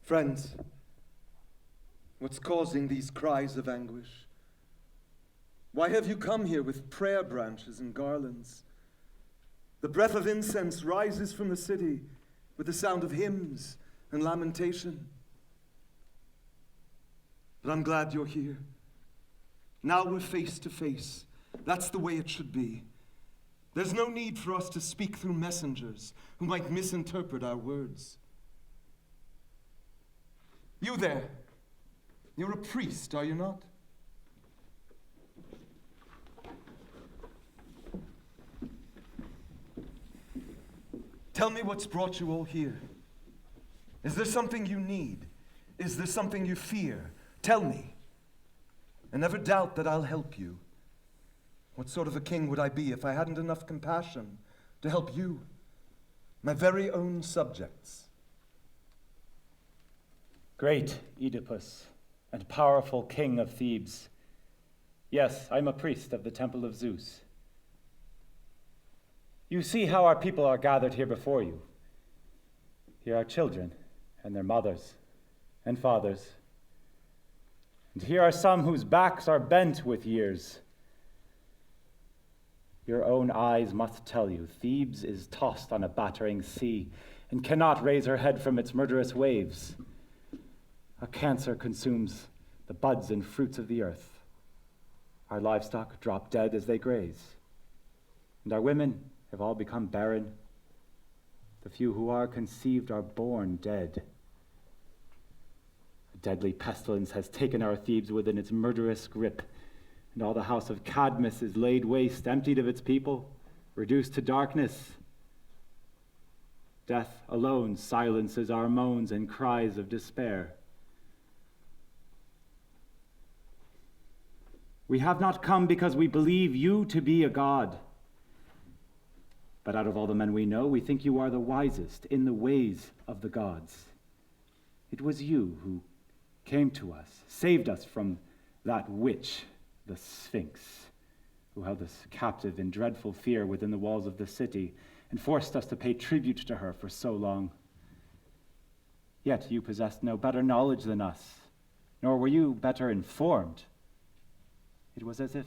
Friends, what's causing these cries of anguish? Why have you come here with prayer branches and garlands? The breath of incense rises from the city with the sound of hymns and lamentation. But I'm glad you're here. Now we're face to face. That's the way it should be. There's no need for us to speak through messengers who might misinterpret our words. You there, you're a priest, are you not? Tell me what's brought you all here. Is there something you need? Is there something you fear? Tell me. And never doubt that I'll help you. What sort of a king would I be if I hadn't enough compassion to help you, my very own subjects? Great Oedipus and powerful king of Thebes. Yes, I'm a priest of the temple of Zeus. You see how our people are gathered here before you. Here are children and their mothers and fathers. And here are some whose backs are bent with years. Your own eyes must tell you, Thebes is tossed on a battering sea and cannot raise her head from its murderous waves. A cancer consumes the buds and fruits of the earth. Our livestock drop dead as they graze. And our women have all become barren. The few who are conceived are born dead. A deadly pestilence has taken our Thebes within its murderous grip, and all the house of Cadmus is laid waste, emptied of its people, reduced to darkness. Death alone silences our moans and cries of despair. We have not come because we believe you to be a god. But out of all the men we know, we think you are the wisest in the ways of the gods. It was you who came to us, saved us from that witch, the Sphinx, who held us captive in dreadful fear within the walls of the city and forced us to pay tribute to her for so long. Yet you possessed no better knowledge than us, nor were you better informed. It was as if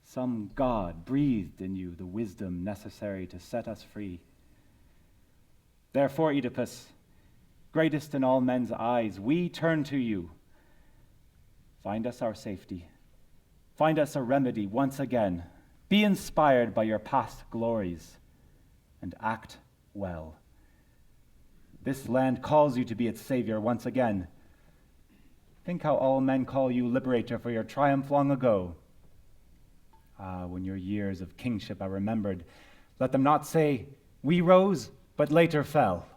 some god breathed in you the wisdom necessary to set us free. Therefore, Oedipus, greatest in all men's eyes, we turn to you. Find us our safety. Find us a remedy once again. Be inspired by your past glories and act well. This land calls you to be its savior once again. Think how all men call you liberator for your triumph long ago. When your years of kingship are remembered, let them not say, we rose, but later fell.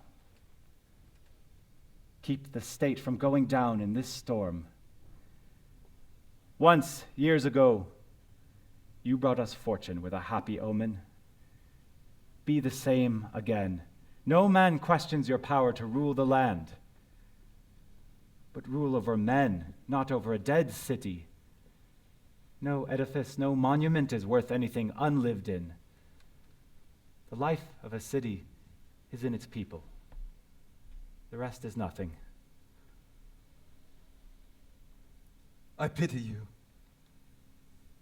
Keep the state from going down in this storm. Once, years ago, you brought us fortune with a happy omen. Be the same again. No man questions your power to rule the land, but rule over men, not over a dead city. No edifice, no monument is worth anything unlived in. The life of a city is in its people. The rest is nothing. I pity you.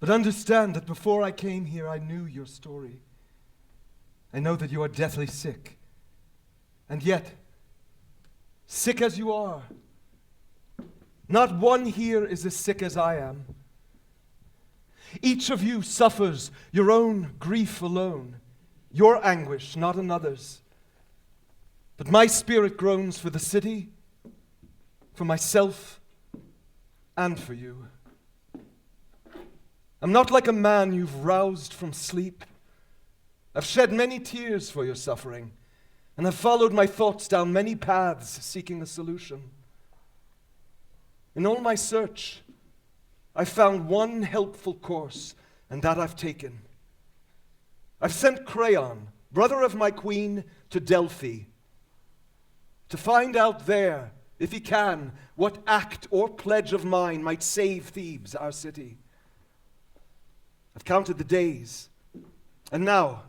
But understand that before I came here, I knew your story. I know that you are deathly sick. And yet, sick as you are, not one here is as sick as I am. Each of you suffers your own grief alone, your anguish, not another's. But my spirit groans for the city, for myself, and for you. I'm not like a man you've roused from sleep. I've shed many tears for your suffering, and have followed my thoughts down many paths seeking a solution. In all my search, I found one helpful course, and that I've taken. I've sent Creon, brother of my queen, to Delphi, to find out there, if he can, what act or pledge of mine might save Thebes, our city. I've counted the days, and now,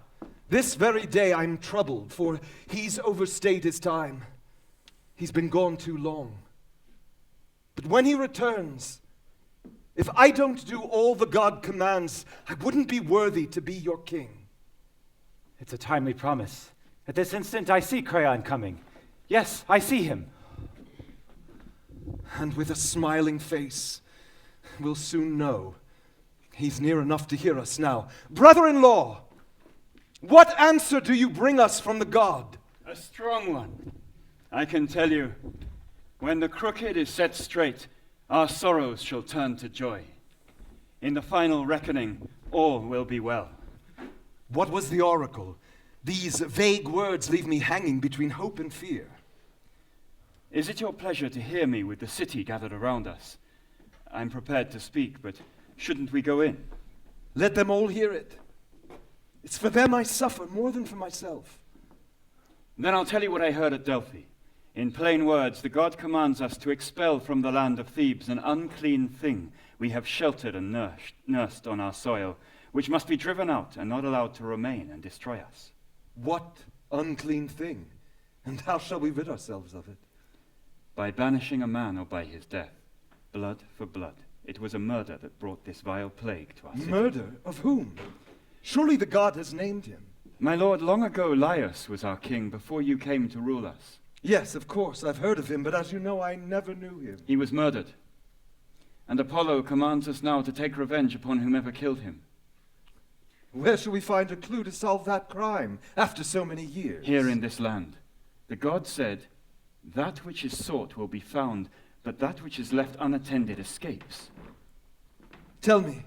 this very day, I'm troubled, for he's overstayed his time. He's been gone too long. But when he returns, if I don't do all the God commands, I wouldn't be worthy to be your king. It's a timely promise. At this instant, I see Creon coming. Yes, I see him. And with a smiling face, we'll soon know. He's near enough to hear us now. Brother-in-law, what answer do you bring us from the god? A strong one. I can tell you, when the crooked is set straight, our sorrows shall turn to joy. In the final reckoning, all will be well. What was the oracle? These vague words leave me hanging between hope and fear. Is it your pleasure to hear me with the city gathered around us? I'm prepared to speak, but shouldn't we go in? Let them all hear it. It's for them I suffer more than for myself. Then I'll tell you what I heard at Delphi. In plain words, the god commands us to expel from the land of Thebes an unclean thing we have sheltered and nursed on our soil, which must be driven out and not allowed to remain and destroy us. What unclean thing? And how shall we rid ourselves of it? By banishing a man or by his death. Blood for blood. It was a murder that brought this vile plague to our city. Murder? Of whom? Surely the god has named him. My lord, long ago Laius was our king before you came to rule us. Yes, of course, I've heard of him, but as you know, I never knew him. He was murdered. And Apollo commands us now to take revenge upon whomever killed him. Where shall we find a clue to solve that crime after so many years? Here in this land. The god said, that which is sought will be found, but that which is left unattended escapes. Tell me,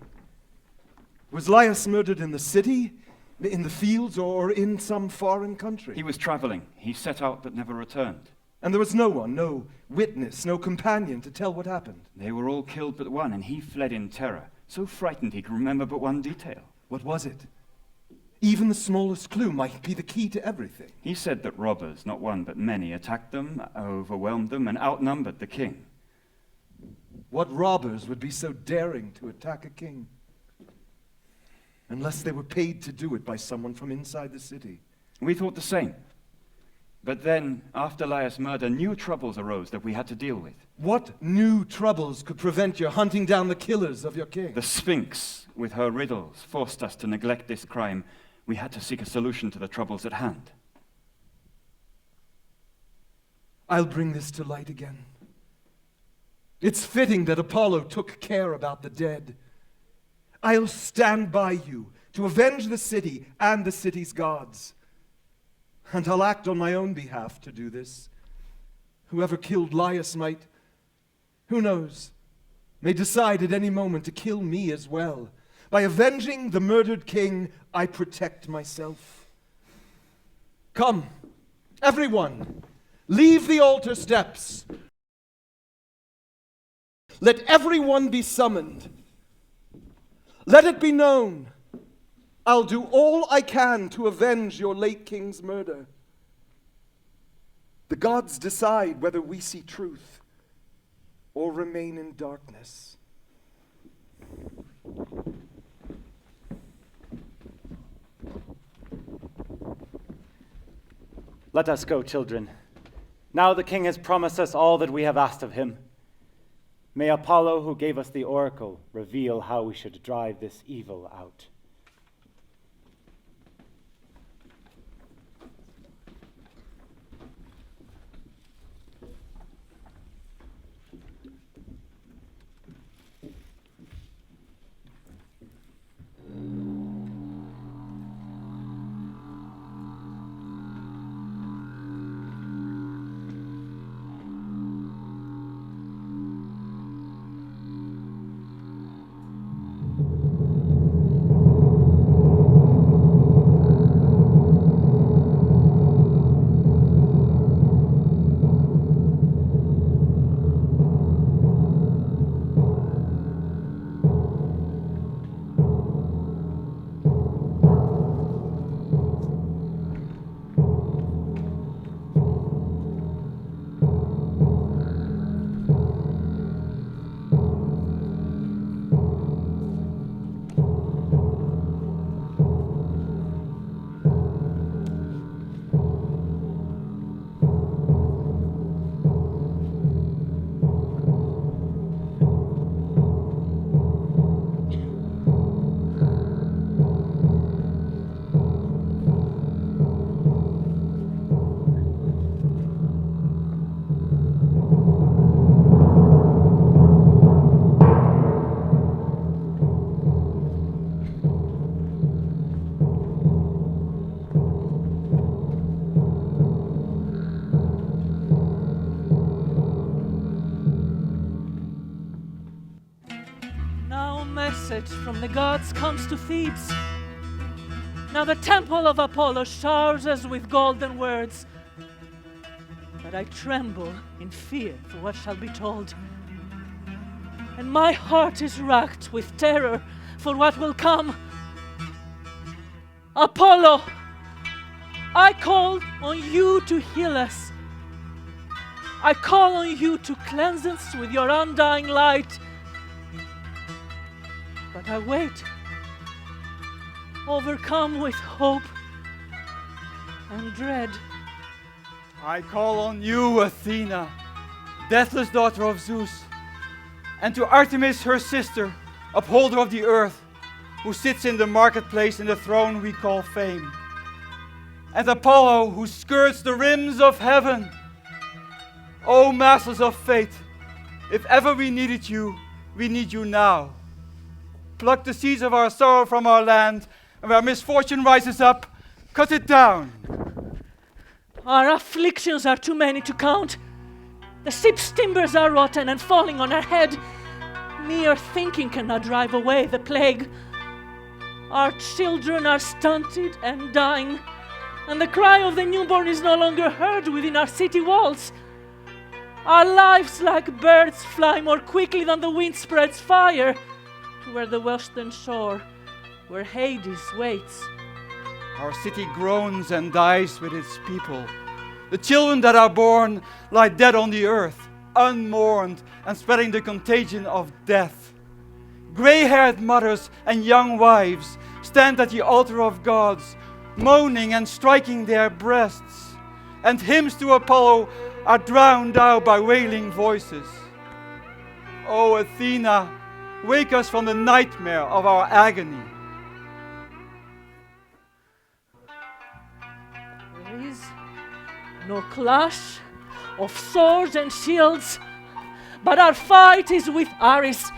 was Laius murdered in the city, in the fields, or in some foreign country? He was traveling. He set out but never returned. And there was no one, no witness, no companion to tell what happened? They were all killed but one, and he fled in terror, so frightened he could remember but one detail. What was it? Even the smallest clue might be the key to everything. He said that robbers, not one but many, attacked them, overwhelmed them, and outnumbered the king. What robbers would be so daring to attack a king? Unless they were paid to do it by someone from inside the city. We thought the same. But then, after Laius' murder, new troubles arose that we had to deal with. What new troubles could prevent your hunting down the killers of your king? The Sphinx, with her riddles, forced us to neglect this crime. We had to seek a solution to the troubles at hand. I'll bring this to light again. It's fitting that Apollo took care about the dead. I'll stand by you to avenge the city and the city's gods. And I'll act on my own behalf to do this. Whoever killed Laius might, who knows, may decide at any moment to kill me as well. By avenging the murdered king, I protect myself. Come, everyone, leave the altar steps. Let everyone be summoned. Let it be known, I'll do all I can to avenge your late king's murder. The gods decide whether we see truth or remain in darkness. Let us go, children. Now the king has promised us all that we have asked of him. May Apollo, who gave us the oracle, reveal how we should drive this evil out. message from the gods comes to Thebes. Now the temple of Apollo showers us with golden words, but I tremble in fear for what shall be told. And my heart is racked with terror for what will come. Apollo, I call on you to heal us. I call on you to cleanse us with your undying light. But I wait, overcome with hope and dread. I call on you, Athena, deathless daughter of Zeus, and to Artemis, her sister, upholder of the earth, who sits in the marketplace in the throne we call fame, and Apollo, who skirts the rims of heaven. O masters of fate, if ever we needed you, we need you now. Pluck the seeds of our sorrow from our land, and where misfortune rises up, cut it down. Our afflictions are too many to count. The ship's timbers are rotten and falling on our head. Mere thinking cannot drive away the plague. Our children are stunted and dying, and the cry of the newborn is no longer heard within our city walls. Our lives like birds fly more quickly than the wind spreads fire to where the western shore, where Hades waits. Our city groans and dies with its people. The children that are born lie dead on the earth, unmourned and spreading the contagion of death. Gray-haired mothers and young wives stand at the altar of gods, moaning and striking their breasts, and hymns to Apollo are drowned out by wailing voices. O Athena, wake us from the nightmare of our agony. There is no clash of swords and shields, but our fight is with Ares,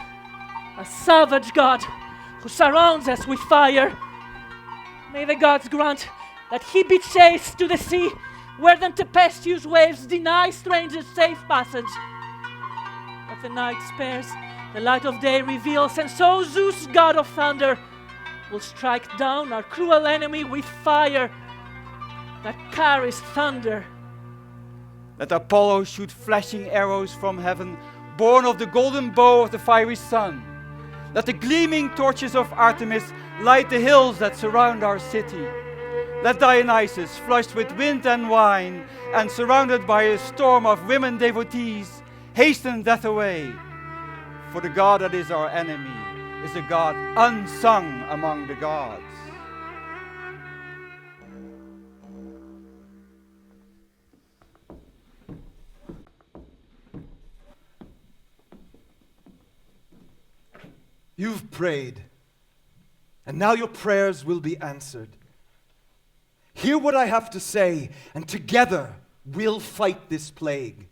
a savage god who surrounds us with fire. May the gods grant that he be chased to the sea, where the tempestuous waves deny strangers safe passage. But the night spares, the light of day reveals, and so Zeus, god of thunder, will strike down our cruel enemy with fire that carries thunder. Let Apollo shoot flashing arrows from heaven, born of the golden bow of the fiery sun. Let the gleaming torches of Artemis light the hills that surround our city. Let Dionysus, flushed with wind and wine, and surrounded by a storm of women devotees, hasten death away. For the God that is our enemy is a God unsung among the gods. You've prayed, and now your prayers will be answered. Hear what I have to say, and together we'll fight this plague.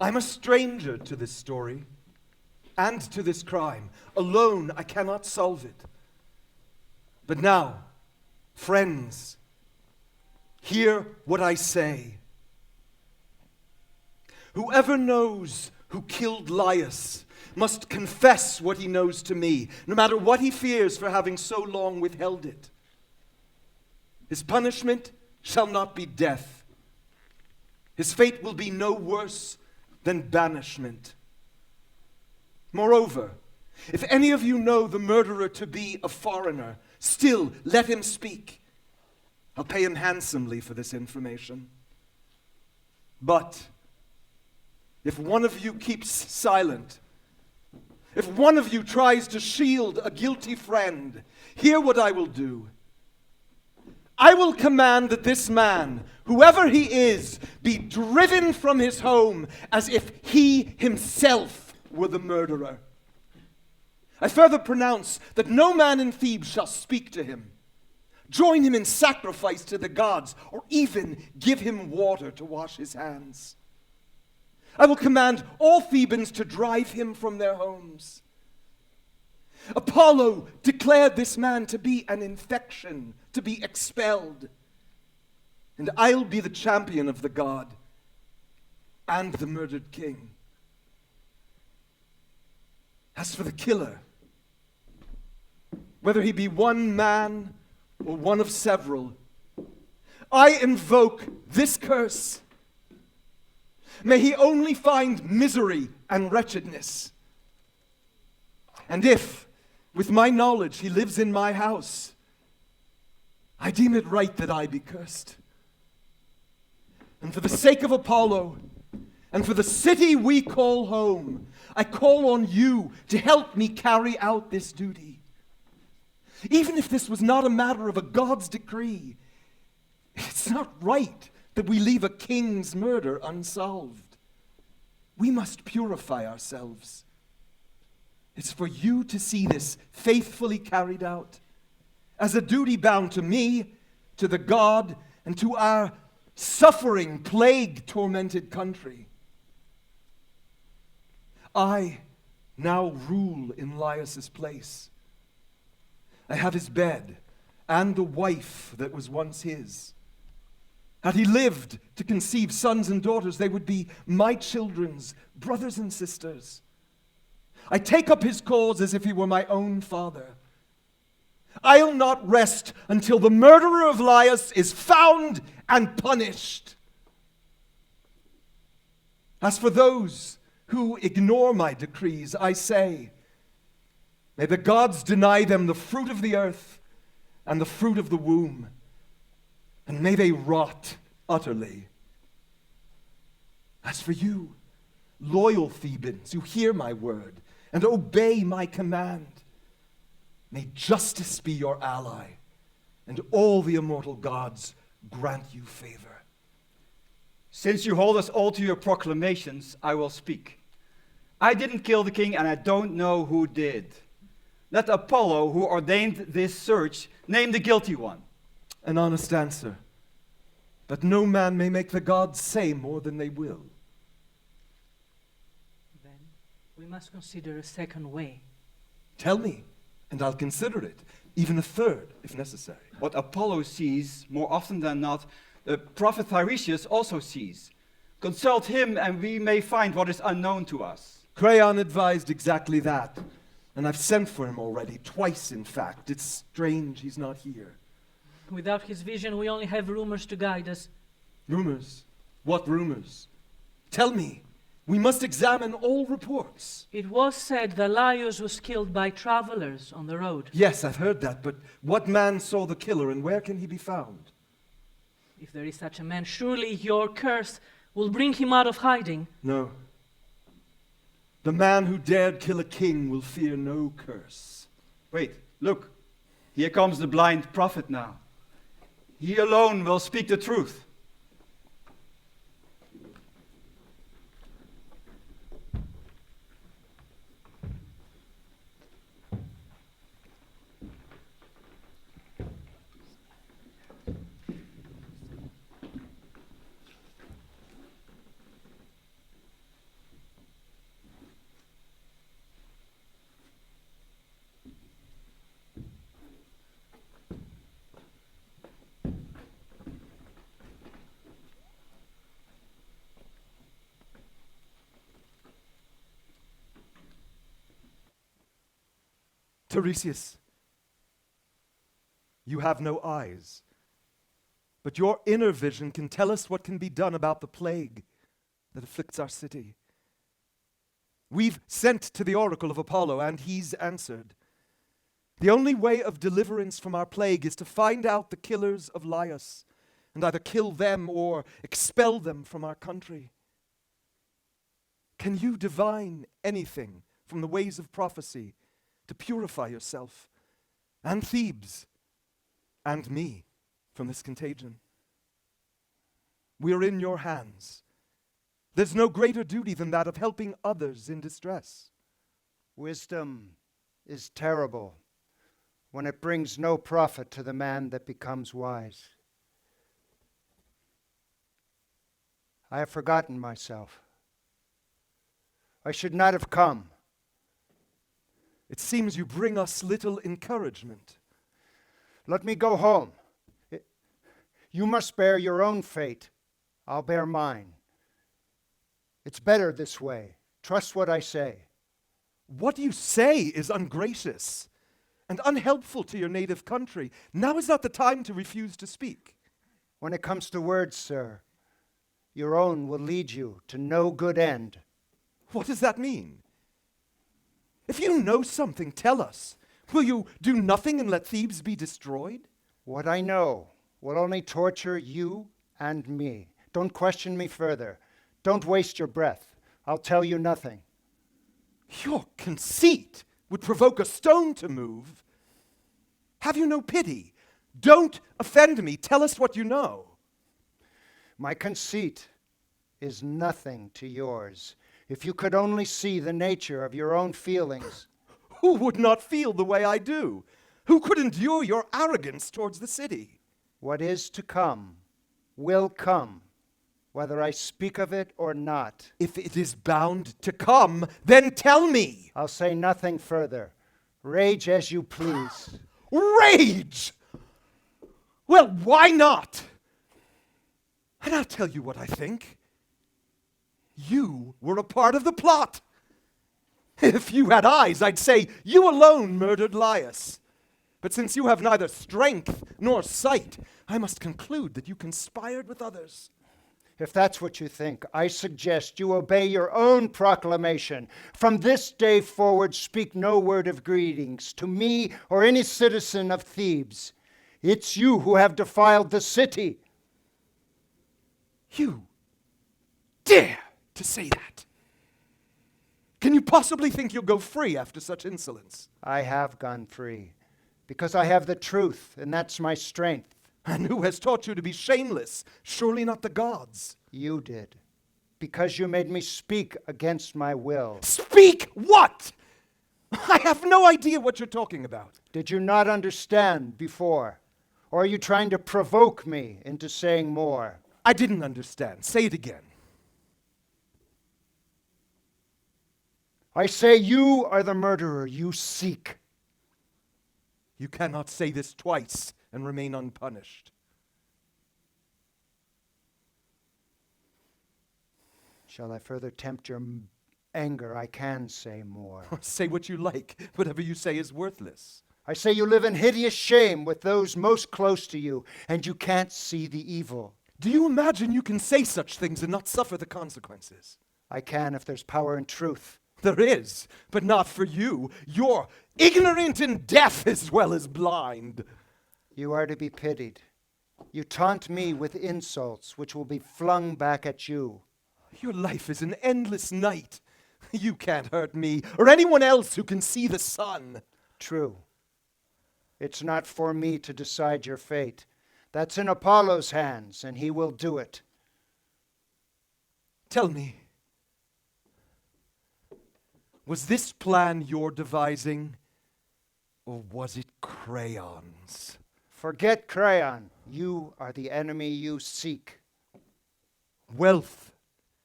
I'm a stranger to this story and to this crime. Alone, I cannot solve it. But now, friends, hear what I say. Whoever knows who killed Laius must confess what he knows to me, no matter what he fears for having so long withheld it. His punishment shall not be death. His fate will be no worse than banishment. Moreover, if any of you know the murderer to be a foreigner, still let him speak. I'll pay him handsomely for this information. But if one of you keeps silent, if one of you tries to shield a guilty friend, hear what I will do. I will command that this man, whoever he is, be driven from his home as if he himself were the murderer. I further pronounce that no man in Thebes shall speak to him, join him in sacrifice to the gods, or even give him water to wash his hands. I will command all Thebans to drive him from their homes. Apollo declared this man to be an infection, to be expelled. And I'll be the champion of the god and the murdered king. As for the killer, whether he be one man or one of several, I invoke this curse. May he only find misery and wretchedness. And if, with my knowledge, he lives in my house, I deem it right that I be cursed. And for the sake of Apollo, and for the city we call home, I call on you to help me carry out this duty. Even if this was not a matter of a god's decree, it's not right that we leave a king's murder unsolved. We must purify ourselves. It's for you to see this faithfully carried out as a duty bound to me, to the god, and to our suffering, plague-tormented country. I now rule in Laius' place. I have his bed and the wife that was once his. Had he lived to conceive sons and daughters, they would be my children's brothers and sisters. I take up his cause as if he were my own father. I'll not rest until the murderer of Laius is found and punished. As for those who ignore my decrees, I say, may the gods deny them the fruit of the earth and the fruit of the womb, and may they rot utterly. As for you, loyal Thebans, who hear my word and obey my command, may justice be your ally, and all the immortal gods grant you favor. Since you hold us all to your proclamations, I will speak. I didn't kill the king, and I don't know who did. Let Apollo, who ordained this search, name the guilty one. An honest answer. But no man may make the gods say more than they will. Then we must consider a second way. Tell me, and I'll consider it, even a third, if necessary. What Apollo sees, more often than not, the prophet Tiresias also sees. Consult him, and we may find what is unknown to us. Creon advised exactly that, and I've sent for him already, twice in fact. It's strange he's not here. Without his vision, we only have rumors to guide us. Rumors? What rumors? Tell me. We must examine all reports. It was said that Laius was killed by travelers on the road. Yes, I've heard that, but what man saw the killer, and where can he be found? If there is such a man, surely your curse will bring him out of hiding. No. The man who dared kill a king will fear no curse. Wait, look. Here comes the blind prophet now. He alone will speak the truth. Tiresias, you have no eyes, but your inner vision can tell us what can be done about the plague that afflicts our city. We've sent to the oracle of Apollo, and he's answered. The only way of deliverance from our plague is to find out the killers of Laius, and either kill them or expel them from our country. Can you divine anything from the ways of prophecy to purify yourself and Thebes and me from this contagion? We are in your hands. There's no greater duty than that of helping others in distress. Wisdom is terrible when it brings no profit to the man that becomes wise. I have forgotten myself. I should not have come. It seems you bring us little encouragement. Let me go home. You must bear your own fate. I'll bear mine. It's better this way. Trust what I say. What you say is ungracious. and unhelpful to your native country. Now is not the time to refuse to speak. When it comes to words, sir, your own will lead you to no good end. What does that mean? If you know something, tell us. Will you do nothing and let Thebes be destroyed? What I know will only torture you and me. Don't question me further. Don't waste your breath. I'll tell you nothing. Your conceit would provoke a stone to move. Have you no pity? Don't offend me. Tell us what you know. My conceit is nothing to yours. If you could only see the nature of your own feelings. Who would not feel the way I do? Who could endure your arrogance towards the city? What is to come will come, whether I speak of it or not. If it is bound to come, then tell me. I'll say nothing further. Rage as you please. Rage! Well, why not? And I'll tell you what I think. You were a part of the plot. If you had eyes, I'd say you alone murdered Laius. But since you have neither strength nor sight, I must conclude that you conspired with others. If that's what you think, I suggest you obey your own proclamation. From this day forward, speak no word of greetings to me or any citizen of Thebes. It's you who have defiled the city. You dare to say that? Can you possibly think you'll go free after such insolence? I have gone free, because I have the truth, and that's my strength. And who has taught you to be shameless? Surely not the gods. You did, because you made me speak against my will. Speak what? I have no idea what you're talking about. Did you not understand before? Or are you trying to provoke me into saying more? I didn't understand. Say it again. I say you are the murderer you seek. You cannot say this twice and remain unpunished. Shall I further tempt your anger? I can say more. Say what you like. Whatever you say is worthless. I say you live in hideous shame with those most close to you, and you can't see the evil. Do you imagine you can say such things and not suffer the consequences? I can if there's power in truth. There is, but not for you. You're ignorant and deaf as well as blind. You are to be pitied. You taunt me with insults, which will be flung back at you. Your life is an endless night. You can't hurt me or anyone else who can see the sun. True. It's not for me to decide your fate. That's in Apollo's hands, and he will do it. Tell me, was this plan your devising, or was it Creon's? Forget Creon. You are the enemy you seek. Wealth,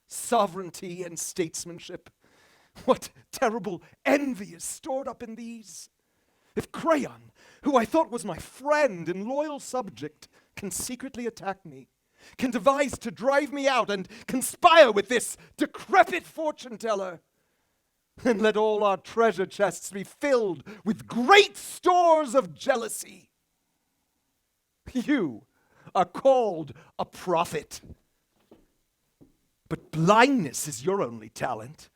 sovereignty, and statesmanship. What terrible envy is stored up in these. If Creon, who I thought was my friend and loyal subject, can secretly attack me, can devise to drive me out and conspire with this decrepit fortune-teller, then let all our treasure chests be filled with great stores of jealousy. You are called a prophet, but blindness is your only talent,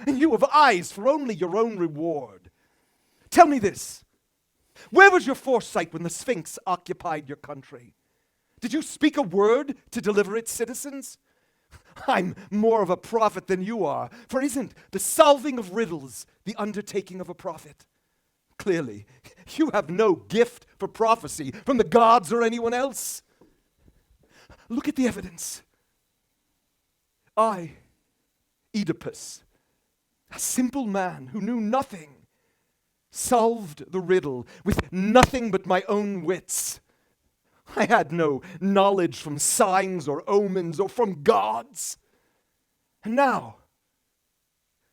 and you have eyes for only your own reward. Tell me this. Where was your foresight when the Sphinx occupied your country? Did you speak a word to deliver its citizens? I'm more of a prophet than you are, for isn't the solving of riddles the undertaking of a prophet? Clearly, you have no gift for prophecy from the gods or anyone else. Look at the evidence. I, Oedipus, a simple man who knew nothing, solved the riddle with nothing but my own wits. I had no knowledge from signs or omens or from gods. And now,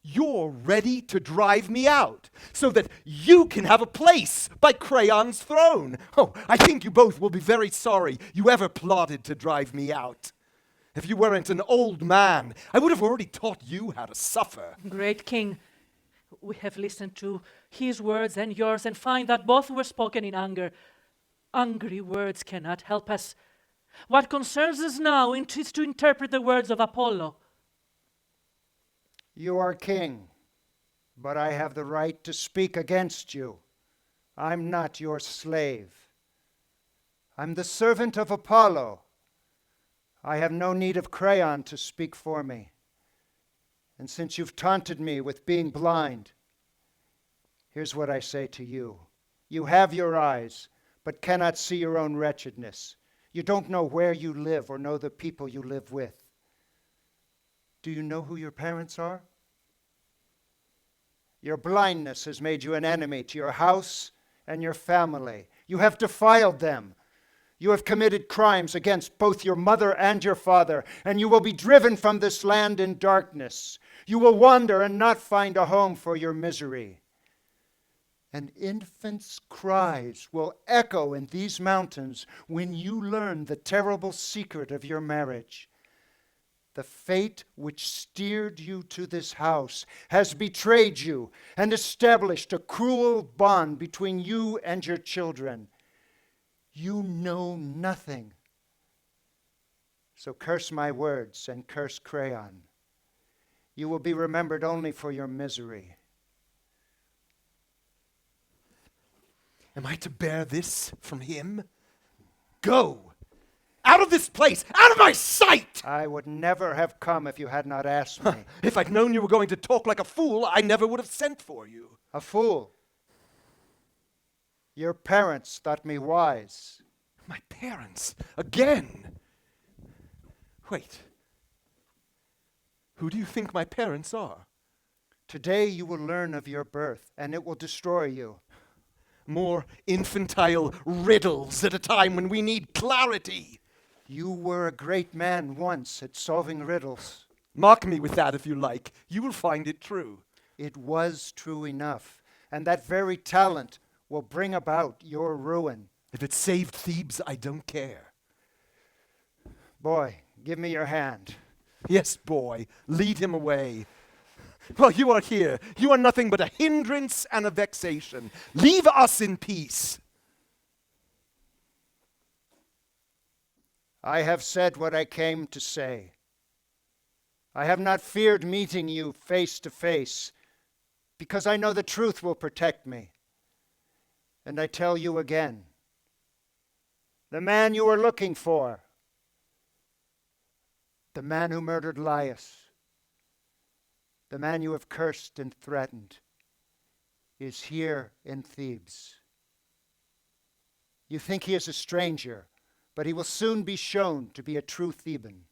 you're ready to drive me out so that you can have a place by Creon's throne. Oh, I think you both will be very sorry you ever plotted to drive me out. If you weren't an old man, I would have already taught you how to suffer. Great king, We have listened to his words and yours and find that both were spoken in anger. Angry words cannot help us. What concerns us now is to interpret the words of Apollo. You are king, but I have the right to speak against you. I'm not your slave. I'm the servant of Apollo. I have no need of Creon to speak for me. And since you've taunted me with being blind, here's what I say to you. You have your eyes, but cannot see your own wretchedness. You don't know where you live or know the people you live with. Do you know who your parents are? Your blindness has made you an enemy to your house and your family. You have defiled them. You have committed crimes against both your mother and your father, and you will be driven from this land in darkness. You will wander and not find a home for your misery. An infant's cries will echo in these mountains when you learn the terrible secret of your marriage. The fate which steered you to this house has betrayed you and established a cruel bond between you and your children. You know nothing. So curse my words and curse Creon. You will be remembered only for your misery. Am I to bear this from him? Go! Out of this place! Out of my sight! I would never have come if you had not asked me. If I'd known you were going to talk like a fool, I never would have sent for you. A fool. Your parents thought me wise. My parents? Again? Wait. Who do you think my parents are? Today you will learn of your birth, and it will destroy you. More infantile riddles at a time when we need clarity. You were a great man once at solving riddles. Mock me with that if you like. You will find it true. It was true enough, and that very talent will bring about your ruin. If it saved Thebes, I don't care. Boy, give me your hand. Yes, boy, lead him away. Well, you are here. You are nothing but a hindrance and a vexation. Leave us in peace. I have said what I came to say. I have not feared meeting you face to face, because I know the truth will protect me. And I tell you again, the man you are looking for, the man who murdered Laius, the man you have cursed and threatened, is here in Thebes. You think he is a stranger, but he will soon be shown to be a true Theban.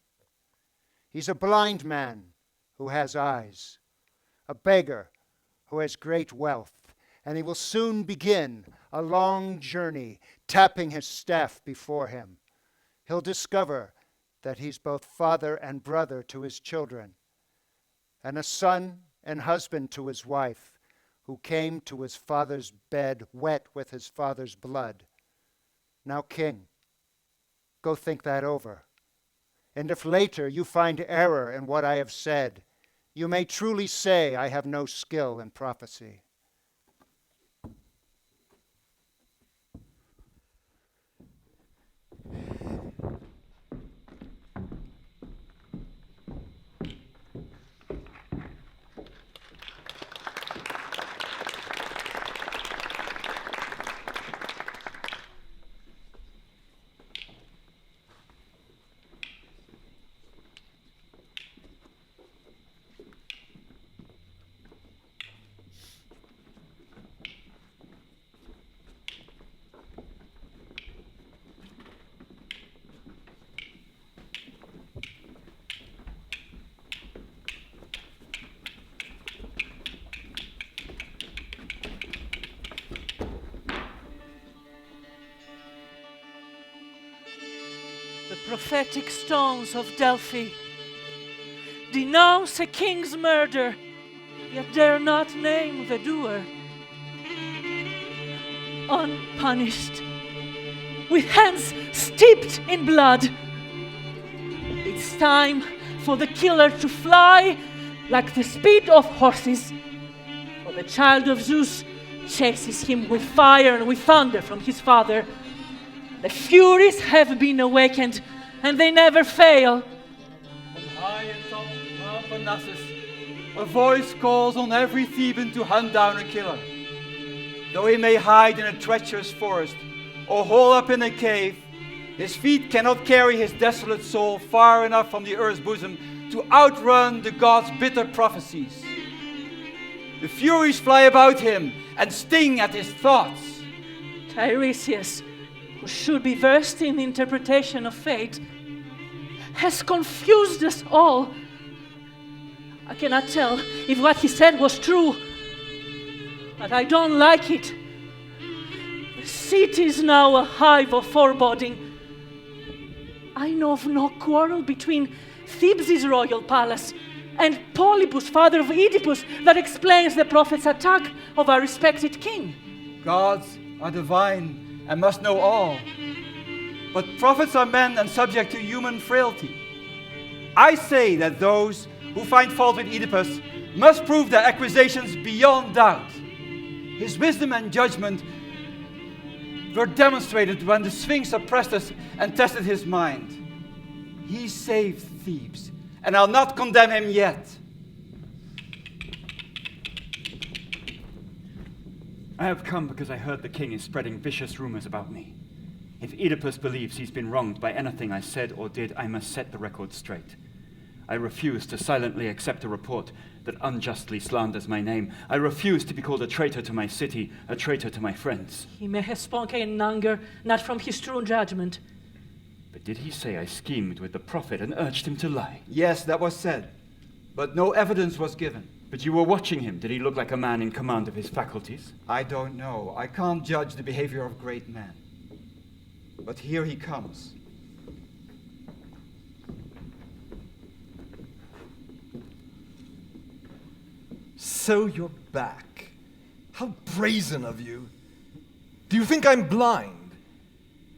He's a blind man who has eyes, a beggar who has great wealth, and he will soon begin a long journey, tapping his staff before him. He'll discover that he's both father and brother to his children, and a son and husband to his wife, who came to his father's bed wet with his father's blood. Now, King, go think that over. And if later you find error in what I have said, you may truly say I have no skill in prophecy. The prophetic stones of Delphi denounce a king's murder, yet dare not name the doer. Unpunished, with hands steeped in blood, it's time for the killer to fly like the speed of horses. The child of Zeus chases him with fire and with thunder from his father. The Furies have been awakened, and they never fail. On high atop Mount Parnassus, a voice calls on every Theban to hunt down a killer. Though he may hide in a treacherous forest or hole up in a cave, his feet cannot carry his desolate soul far enough from the earth's bosom to outrun the gods' bitter prophecies. The Furies fly about him and sting at his thoughts. Tiresias, who should be versed in the interpretation of fate, has confused us all. I cannot tell if what he said was true, but I don't like it. The city is now a hive of foreboding. I know of no quarrel between Thebes' royal palace and Polybus, father of Oedipus, that explains the prophet's attack of our respected king. Gods are divine and must know all, but prophets are men and subject to human frailty. I say that those who find fault with Oedipus must prove their accusations beyond doubt. His wisdom and judgment were demonstrated when the Sphinx oppressed us and tested his mind. He saved Thebes, and I'll not condemn him yet. I have come because I heard the king is spreading vicious rumors about me. If Oedipus believes he's been wronged by anything I said or did, I must set the record straight. I refuse to silently accept a report that unjustly slanders my name. I refuse to be called a traitor to my city, a traitor to my friends. He may have spoken in anger, not from his true judgment. But did he say I schemed with the prophet and urged him to lie? Yes, that was said, but no evidence was given. But you were watching him. Did he look like a man in command of his faculties? I don't know. I can't judge the behavior of great men. But here he comes. So you're back. How brazen of you. Do you think I'm blind?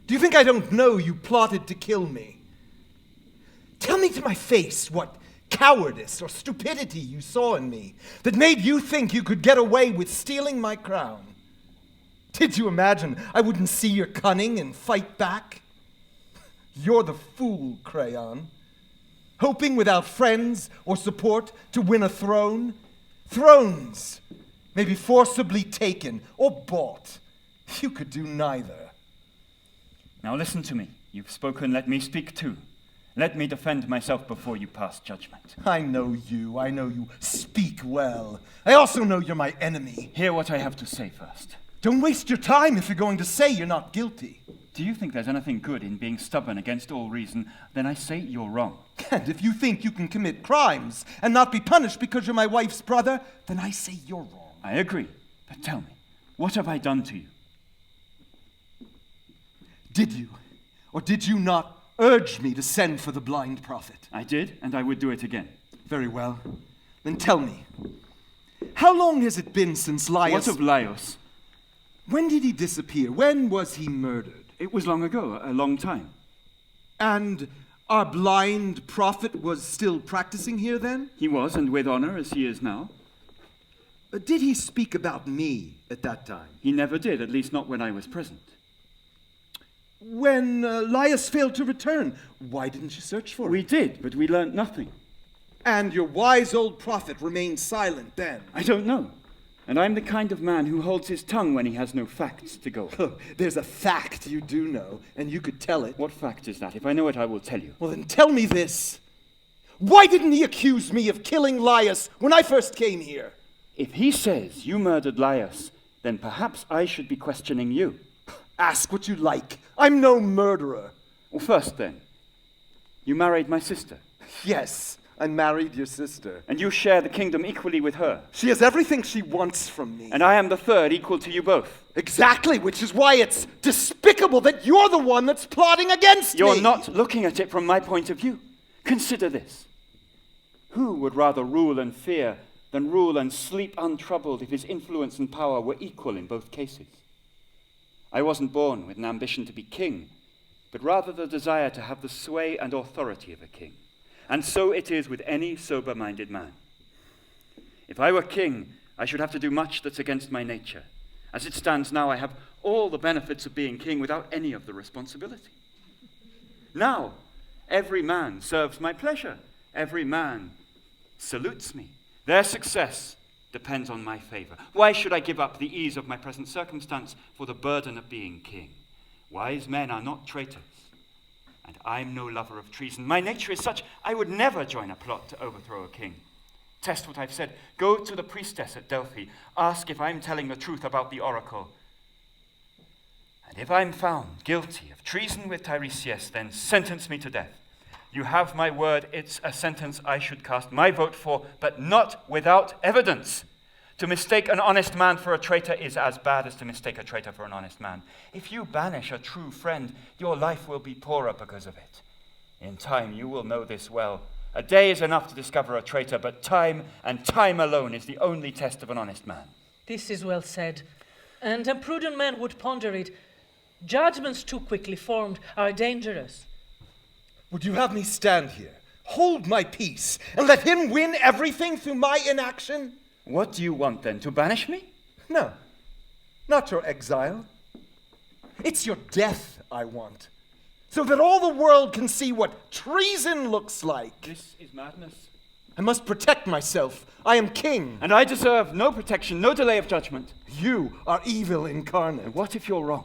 Do you think I don't know you plotted to kill me? Tell me to my face what cowardice or stupidity you saw in me that made you think you could get away with stealing my crown. Did you imagine I wouldn't see your cunning and fight back? You're the fool, Creon. Hoping without friends or support to win a throne. Thrones may be forcibly taken or bought. You could do neither. Now listen to me. You've spoken, let me speak too. Let me defend myself before you pass judgment. I know you speak well. I also know you're my enemy. Hear what I have to say first. Don't waste your time if you're going to say you're not guilty. Do you think there's anything good in being stubborn against all reason? Then I say you're wrong. And if you think you can commit crimes and not be punished because you're my wife's brother, then I say you're wrong. I agree. But tell me, what have I done to you? Did you, or did you not urge me to send for the blind prophet? I did, and I would do it again. Very well. Then tell me, how long has it been since Laius... What of Laius? When did he disappear? When was he murdered? It was long ago, a long time. And our blind prophet was still practicing here then? He was, and with honor, as he is now. Did he speak about me at that time? He never did, at least not when I was present. When Laius failed to return, why didn't you search for him? We did, but we learned nothing. And your wise old prophet remained silent then? I don't know. And I'm the kind of man who holds his tongue when he has no facts to go. There's a fact you do know, and you could tell it. What fact is that? If I know it, I will tell you. Well, then tell me this. Why didn't he accuse me of killing Laius when I first came here? If he says you murdered Laius, then perhaps I should be questioning you. Ask what you like. I'm no murderer. Well, first then, you married my sister. Yes, I married your sister. And you share the kingdom equally with her. She has everything she wants from me. And I am the third, equal to you both. Exactly, which is why it's despicable that you're the one that's plotting against me. You're not looking at it from my point of view. Consider this. Who would rather rule and fear than rule and sleep untroubled if his influence and power were equal in both cases? I wasn't born with an ambition to be king, but rather the desire to have the sway and authority of a king. And so it is with any sober-minded man. If I were king, I should have to do much that's against my nature. As it stands now, I have all the benefits of being king without any of the responsibility. Now, every man serves my pleasure. Every man salutes me. Their success depends on my favor. Why should I give up the ease of my present circumstance for the burden of being king? Wise men are not traitors, and I'm no lover of treason. My nature is such, I would never join a plot to overthrow a king. Test what I've said. Go to the priestess at Delphi. Ask if I'm telling the truth about the oracle. And if I'm found guilty of treason with Tiresias, then sentence me to death. You have my word, it's a sentence I should cast my vote for, but not without evidence. To mistake an honest man for a traitor is as bad as to mistake a traitor for an honest man. If you banish a true friend, your life will be poorer because of it. In time you will know this well. A day is enough to discover a traitor, but time and time alone is the only test of an honest man. This is well said, and a prudent man would ponder it. Judgments too quickly formed are dangerous. Would you have me stand here, hold my peace, and let him win everything through my inaction? What do you want then, to banish me? No, not your exile. It's your death I want, so that all the world can see what treason looks like. This is madness. I must protect myself. I am king. And I deserve no protection, no delay of judgment. You are evil incarnate. And what if you're wrong?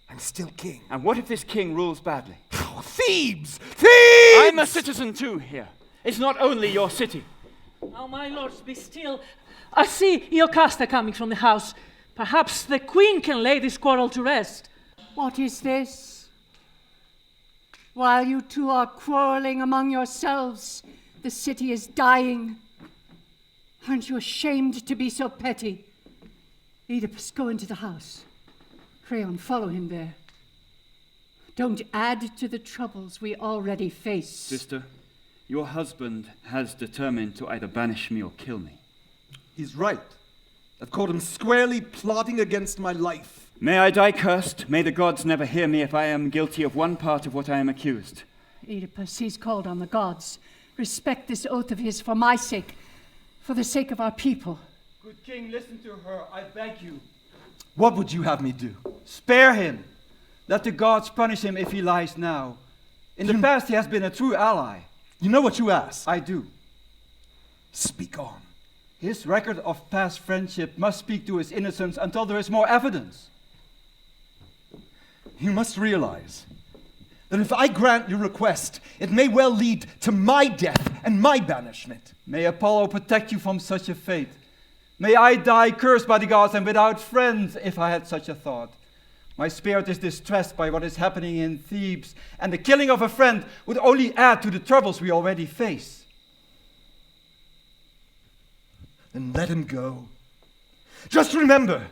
I'm still king. And what if this king rules badly? Thebes! Thebes! I'm a citizen too here. It's not only your city. Now, my lords, be still. I see Iocaste coming from the house. Perhaps the queen can lay this quarrel to rest. What is this? While you two are quarreling among yourselves, the city is dying. Aren't you ashamed to be so petty? Oedipus, go into the house. Creon, follow him there. Don't add to the troubles we already face. Sister, your husband has determined to either banish me or kill me. He's right. I've caught him squarely plotting against my life. May I die cursed. May the gods never hear me if I am guilty of one part of what I am accused. Oedipus, he's called on the gods. Respect this oath of his for my sake, for the sake of our people. Good king, listen to her, I beg you. What would you have me do? Spare him. Let the gods punish him if he lies now. In the past, he has been a true ally. You know what you ask. I do. Speak on. His record of past friendship must speak to his innocence until there is more evidence. You must realize that if I grant your request, it may well lead to my death and my banishment. May Apollo protect you from such a fate. May I die cursed by the gods and without friends if I had such a thought. My spirit is distressed by what is happening in Thebes, and the killing of a friend would only add to the troubles we already face. Then let him go. Just remember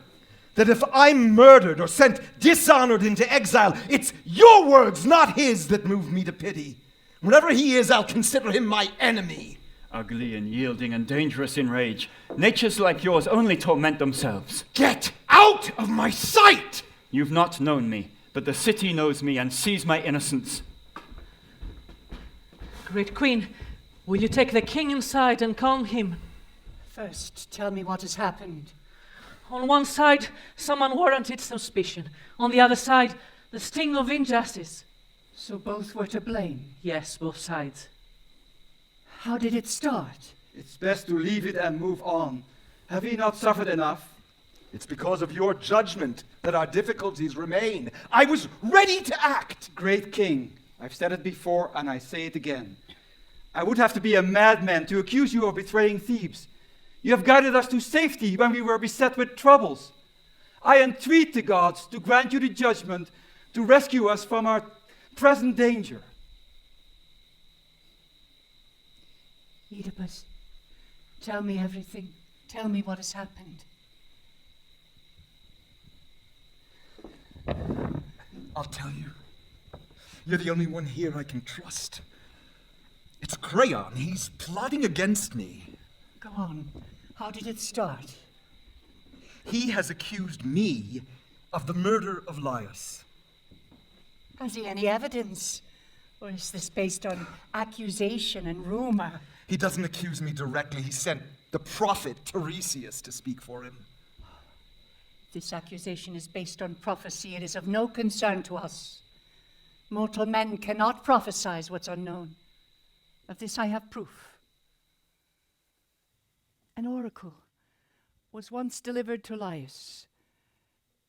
that if I'm murdered or sent dishonored into exile, it's your words, not his, that move me to pity. Wherever he is, I'll consider him my enemy. Ugly and yielding and dangerous in rage, natures like yours only torment themselves. Get out of my sight! You've not known me, but the city knows me and sees my innocence. Great queen, will you take the king inside and calm him? First, tell me what has happened. On one side, some unwarranted suspicion. On the other side, the sting of injustice. So both were to blame. Yes, both sides. How did it start? It's best to leave it and move on. Have we not suffered enough? It's because of your judgment that our difficulties remain. I was ready to act. Great king, I've said it before and I say it again. I would have to be a madman to accuse you of betraying Thebes. You have guided us to safety when we were beset with troubles. I entreat the gods to grant you the judgment to rescue us from our present danger. Oedipus, tell me everything. Tell me what has happened. I'll tell you. You're the only one here I can trust. It's Creon. He's plotting against me. Go on. How did it start? He has accused me of the murder of Laius. Has he any evidence? Or is this based on accusation and rumor? He doesn't accuse me directly. He sent the prophet Tiresias to speak for him. This accusation is based on prophecy. It is of no concern to us. Mortal men cannot prophesy what's unknown. Of this I have proof. An oracle was once delivered to Laius,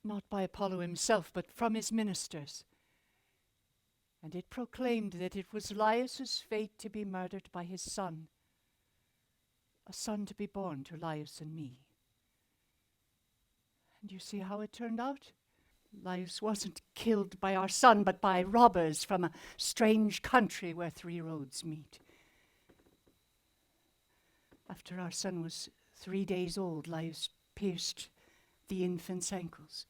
not by Apollo himself, but from his ministers. And it proclaimed that it was Laius's fate to be murdered by his son, a son to be born to Laius and me. And you see how it turned out? Laius wasn't killed by our son, but by robbers from a strange country where three roads meet. After our son was 3 days old, Laius pierced the infant's ankles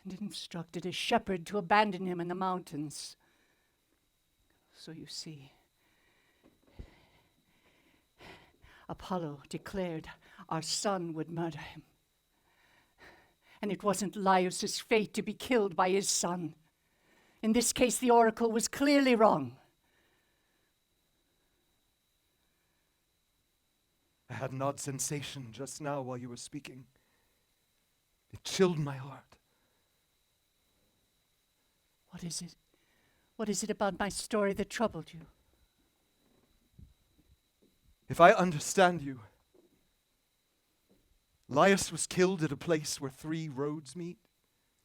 and instructed a shepherd to abandon him in the mountains. So you see, Apollo declared our son would murder him. And it wasn't Laius's fate to be killed by his son. In this case, the oracle was clearly wrong. I had an odd sensation just now while you were speaking. It chilled my heart. What is it? What is it about my story that troubled you? If I understand you, Laius was killed at a place where 3 roads meet.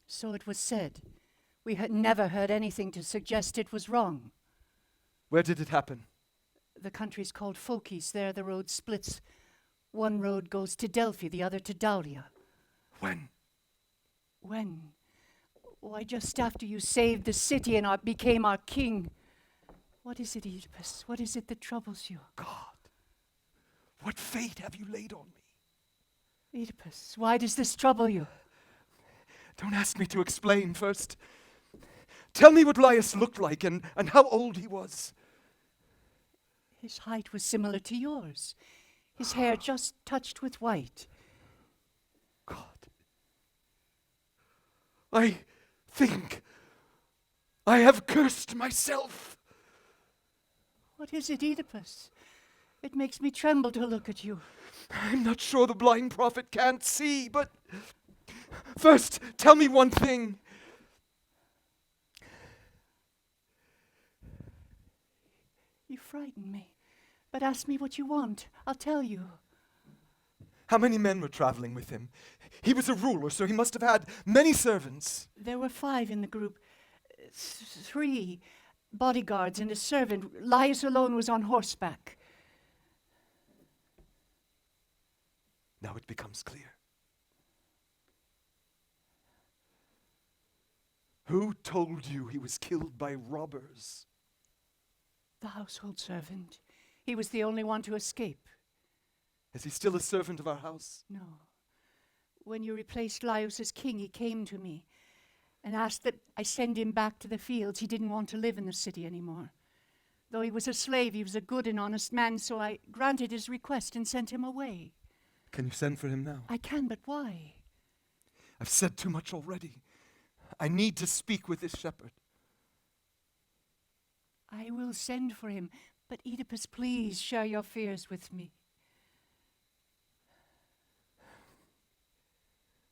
So it was said. We had never heard anything to suggest it was wrong. Where did it happen? The country's called Phocis. There the road splits. One road goes to Delphi, the other to Dauria. When? When? Why, just after you saved the city and became our king. What is it, Oedipus? What is it that troubles you? God, what fate have you laid on me? Oedipus, why does this trouble you? Don't ask me to explain first. Tell me what Laius looked like and how old he was. His height was similar to yours. His hair just touched with white. God, I think I have cursed myself. What is it, Oedipus? It makes me tremble to look at you. I'm not sure the blind prophet can't see, but first, tell me one thing. You frighten me. But ask me what you want. I'll tell you. How many men were traveling with him? He was a ruler, so he must have had many servants. There were 5 in the group. 3 bodyguards and a servant. Laius alone was on horseback. Now it becomes clear. Who told you he was killed by robbers? The household servant. He was the only one to escape. Is he still a servant of our house? No. When you replaced Laius as king, he came to me and asked that I send him back to the fields. He didn't want to live in the city anymore. Though he was a slave, he was a good and honest man, so I granted his request and sent him away. Can you send for him now? I can, but why? I've said too much already. I need to speak with this shepherd. I will send for him, but Oedipus, please share your fears with me.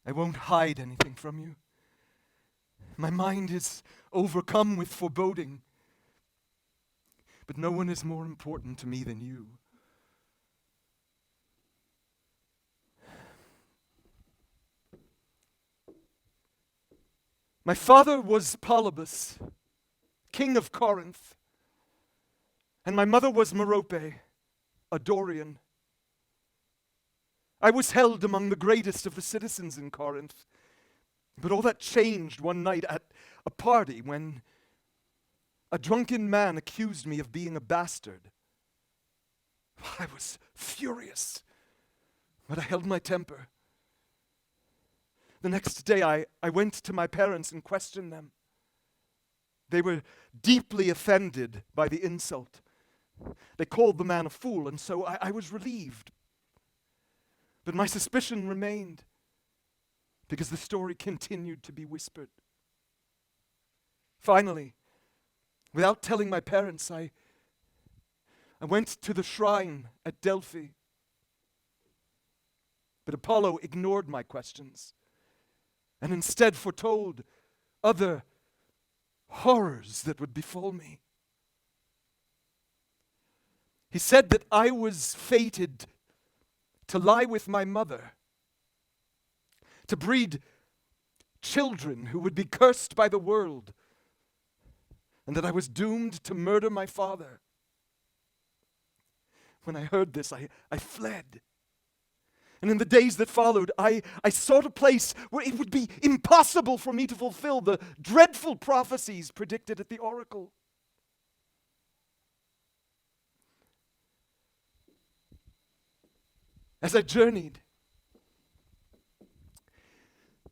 I won't hide anything from you. My mind is overcome with foreboding. But no one is more important to me than you. My father was Polybus, king of Corinth, and my mother was Merope, a Dorian. I was held among the greatest of the citizens in Corinth, but all that changed one night at a party when a drunken man accused me of being a bastard. I was furious, but I held my temper. The next day I went to my parents and questioned them. They were deeply offended by the insult. They called the man a fool, and so I was relieved. But my suspicion remained, because the story continued to be whispered. Finally, without telling my parents, I went to the shrine at Delphi. But Apollo ignored my questions and instead foretold other horrors that would befall me. He said that I was fated to lie with my mother, to breed children who would be cursed by the world, and that I was doomed to murder my father. When I heard this, I fled. And in the days that followed, I sought a place where it would be impossible for me to fulfill the dreadful prophecies predicted at the oracle. As I journeyed,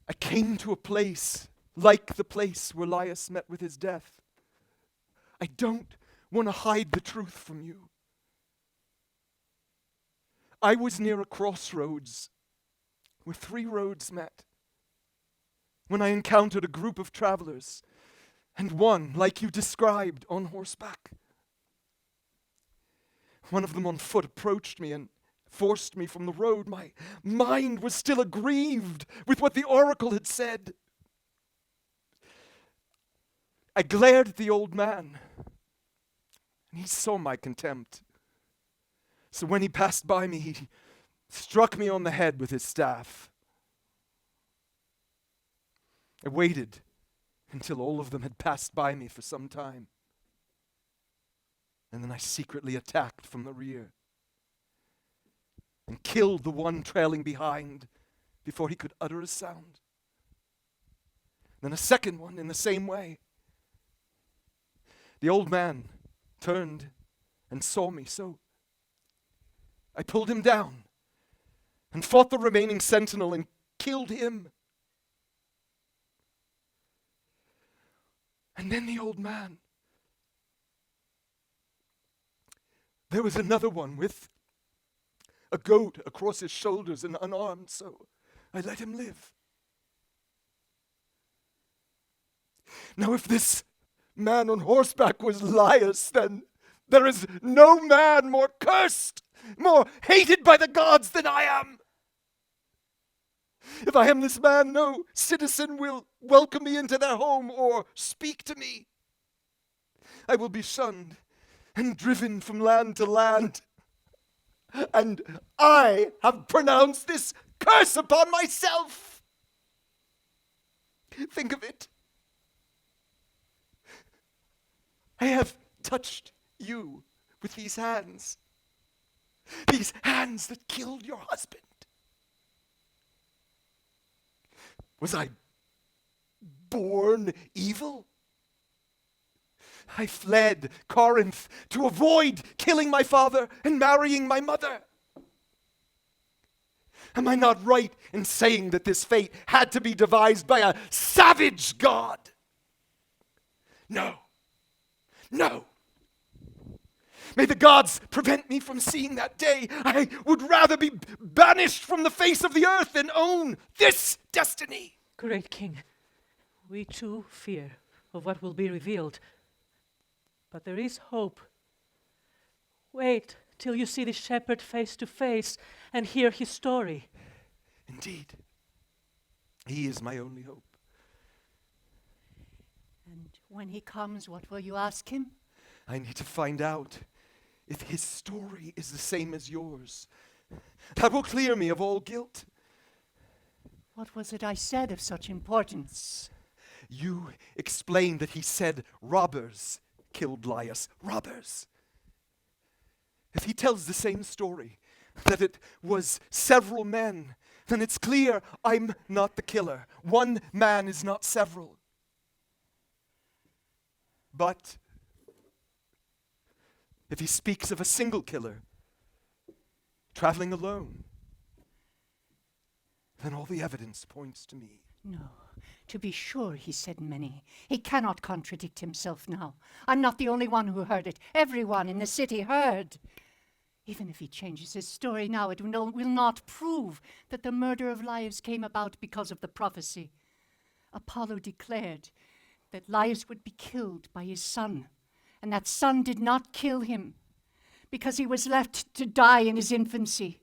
I came to a place like the place where Laius met with his death. I don't want to hide the truth from you. I was near a crossroads where 3 roads met when I encountered a group of travelers, and one, like you described, on horseback. One of them on foot approached me and forced me from the road. My mind was still aggrieved with what the oracle had said. I glared at the old man, and he saw my contempt. So when he passed by me, he struck me on the head with his staff. I waited until all of them had passed by me for some time. And then I secretly attacked from the rear and killed the one trailing behind before he could utter a sound. Then a second one in the same way. The old man turned and saw me, so I pulled him down and fought the remaining sentinel and killed him. And then the old man. There was another one with a goat across his shoulders and unarmed, so I let him live. Now if this man on horseback was Laius, then there is no man more cursed, more hated by the gods than I am. If I am this man, no citizen will welcome me into their home or speak to me. I will be shunned and driven from land to land. And I have pronounced this curse upon myself. Think of it. I have touched you with these hands that killed your husband. Was I born evil? I fled Corinth to avoid killing my father and marrying my mother. Am I not right in saying that this fate had to be devised by a savage god? No. No. May the gods prevent me from seeing that day. I would rather be banished from the face of the earth than own this destiny. Great king, we too fear of what will be revealed. But there is hope. Wait till you see the shepherd face to face and hear his story. Indeed, he is my only hope. And when he comes, what will you ask him? I need to find out if his story is the same as yours. That will clear me of all guilt. What was it I said of such importance? You explained that he said robbers killed Laius. Robbers. If he tells the same story, that it was several men, then it's clear I'm not the killer. One man is not several. But if he speaks of a single killer, traveling alone, then all the evidence points to me. No, to be sure he said many. He cannot contradict himself now. I'm not the only one who heard it. Everyone in the city heard. Even if he changes his story now, it will not prove that the murder of Laius came about because of the prophecy. Apollo declared that Laius would be killed by his son, and that son did not kill him because he was left to die in his infancy.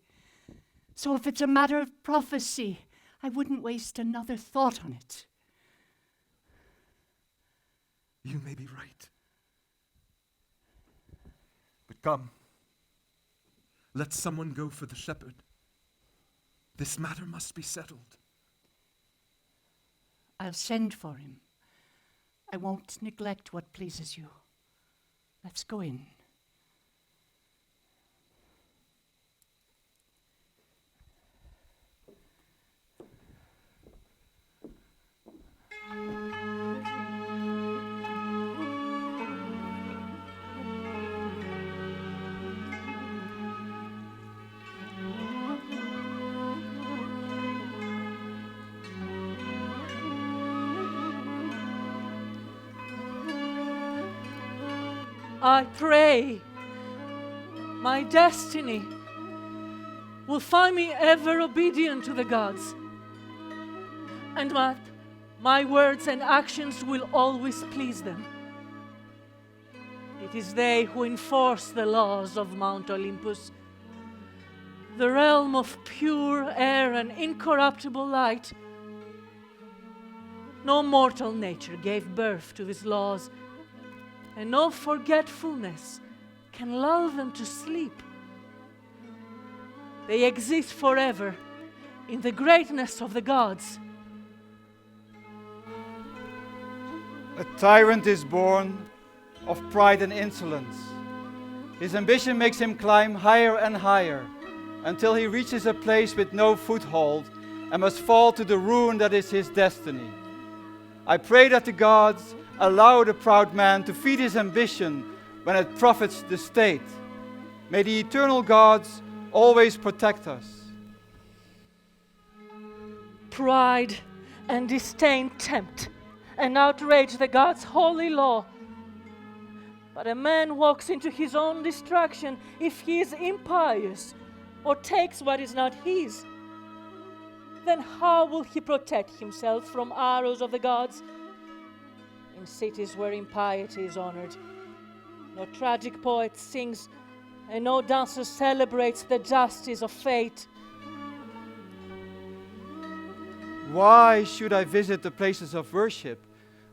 So if it's a matter of prophecy, I wouldn't waste another thought on it. You may be right. But come, let someone go for the shepherd. This matter must be settled. I'll send for him. I won't neglect what pleases you. Let's go in. I pray my destiny will find me ever obedient to the gods, and my words and actions will always please them. It is they who enforce the laws of Mount Olympus, the realm of pure air and incorruptible light. No mortal nature gave birth to these laws, and no forgetfulness can lull them to sleep. They exist forever in the greatness of the gods. A tyrant is born of pride and insolence. His ambition makes him climb higher and higher until he reaches a place with no foothold and must fall to the ruin that is his destiny. I pray that the gods allow the proud man to feed his ambition when it profits the state. May the eternal gods always protect us. Pride and disdain tempt and outrage the gods' holy law. But a man walks into his own destruction if he is impious or takes what is not his. Then how will he protect himself from arrows of the gods? In cities where impiety is honored, no tragic poet sings, and no dancer celebrates the justice of fate. Why should I visit the places of worship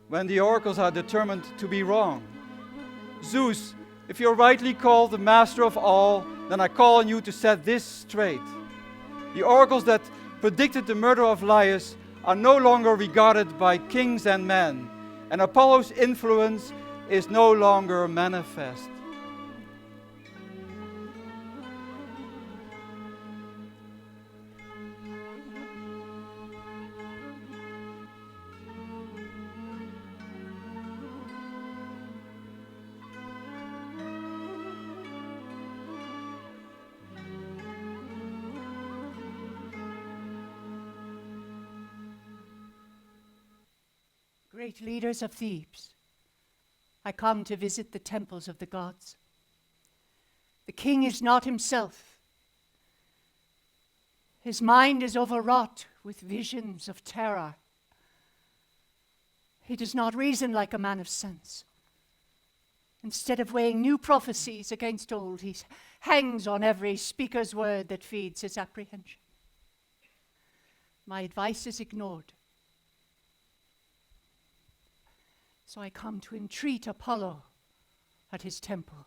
when the oracles are determined to be wrong? Zeus, if you're rightly called the master of all, then I call on you to set this straight. The oracles that predicted the murder of Laius are no longer regarded by kings and men, and Apollo's influence is no longer manifest. Great leaders of Thebes, I come to visit the temples of the gods. The king is not himself. His mind is overwrought with visions of terror. He does not reason like a man of sense. Instead of weighing new prophecies against old, he hangs on every speaker's word that feeds his apprehension. My advice is ignored. So I come to entreat Apollo at his temple.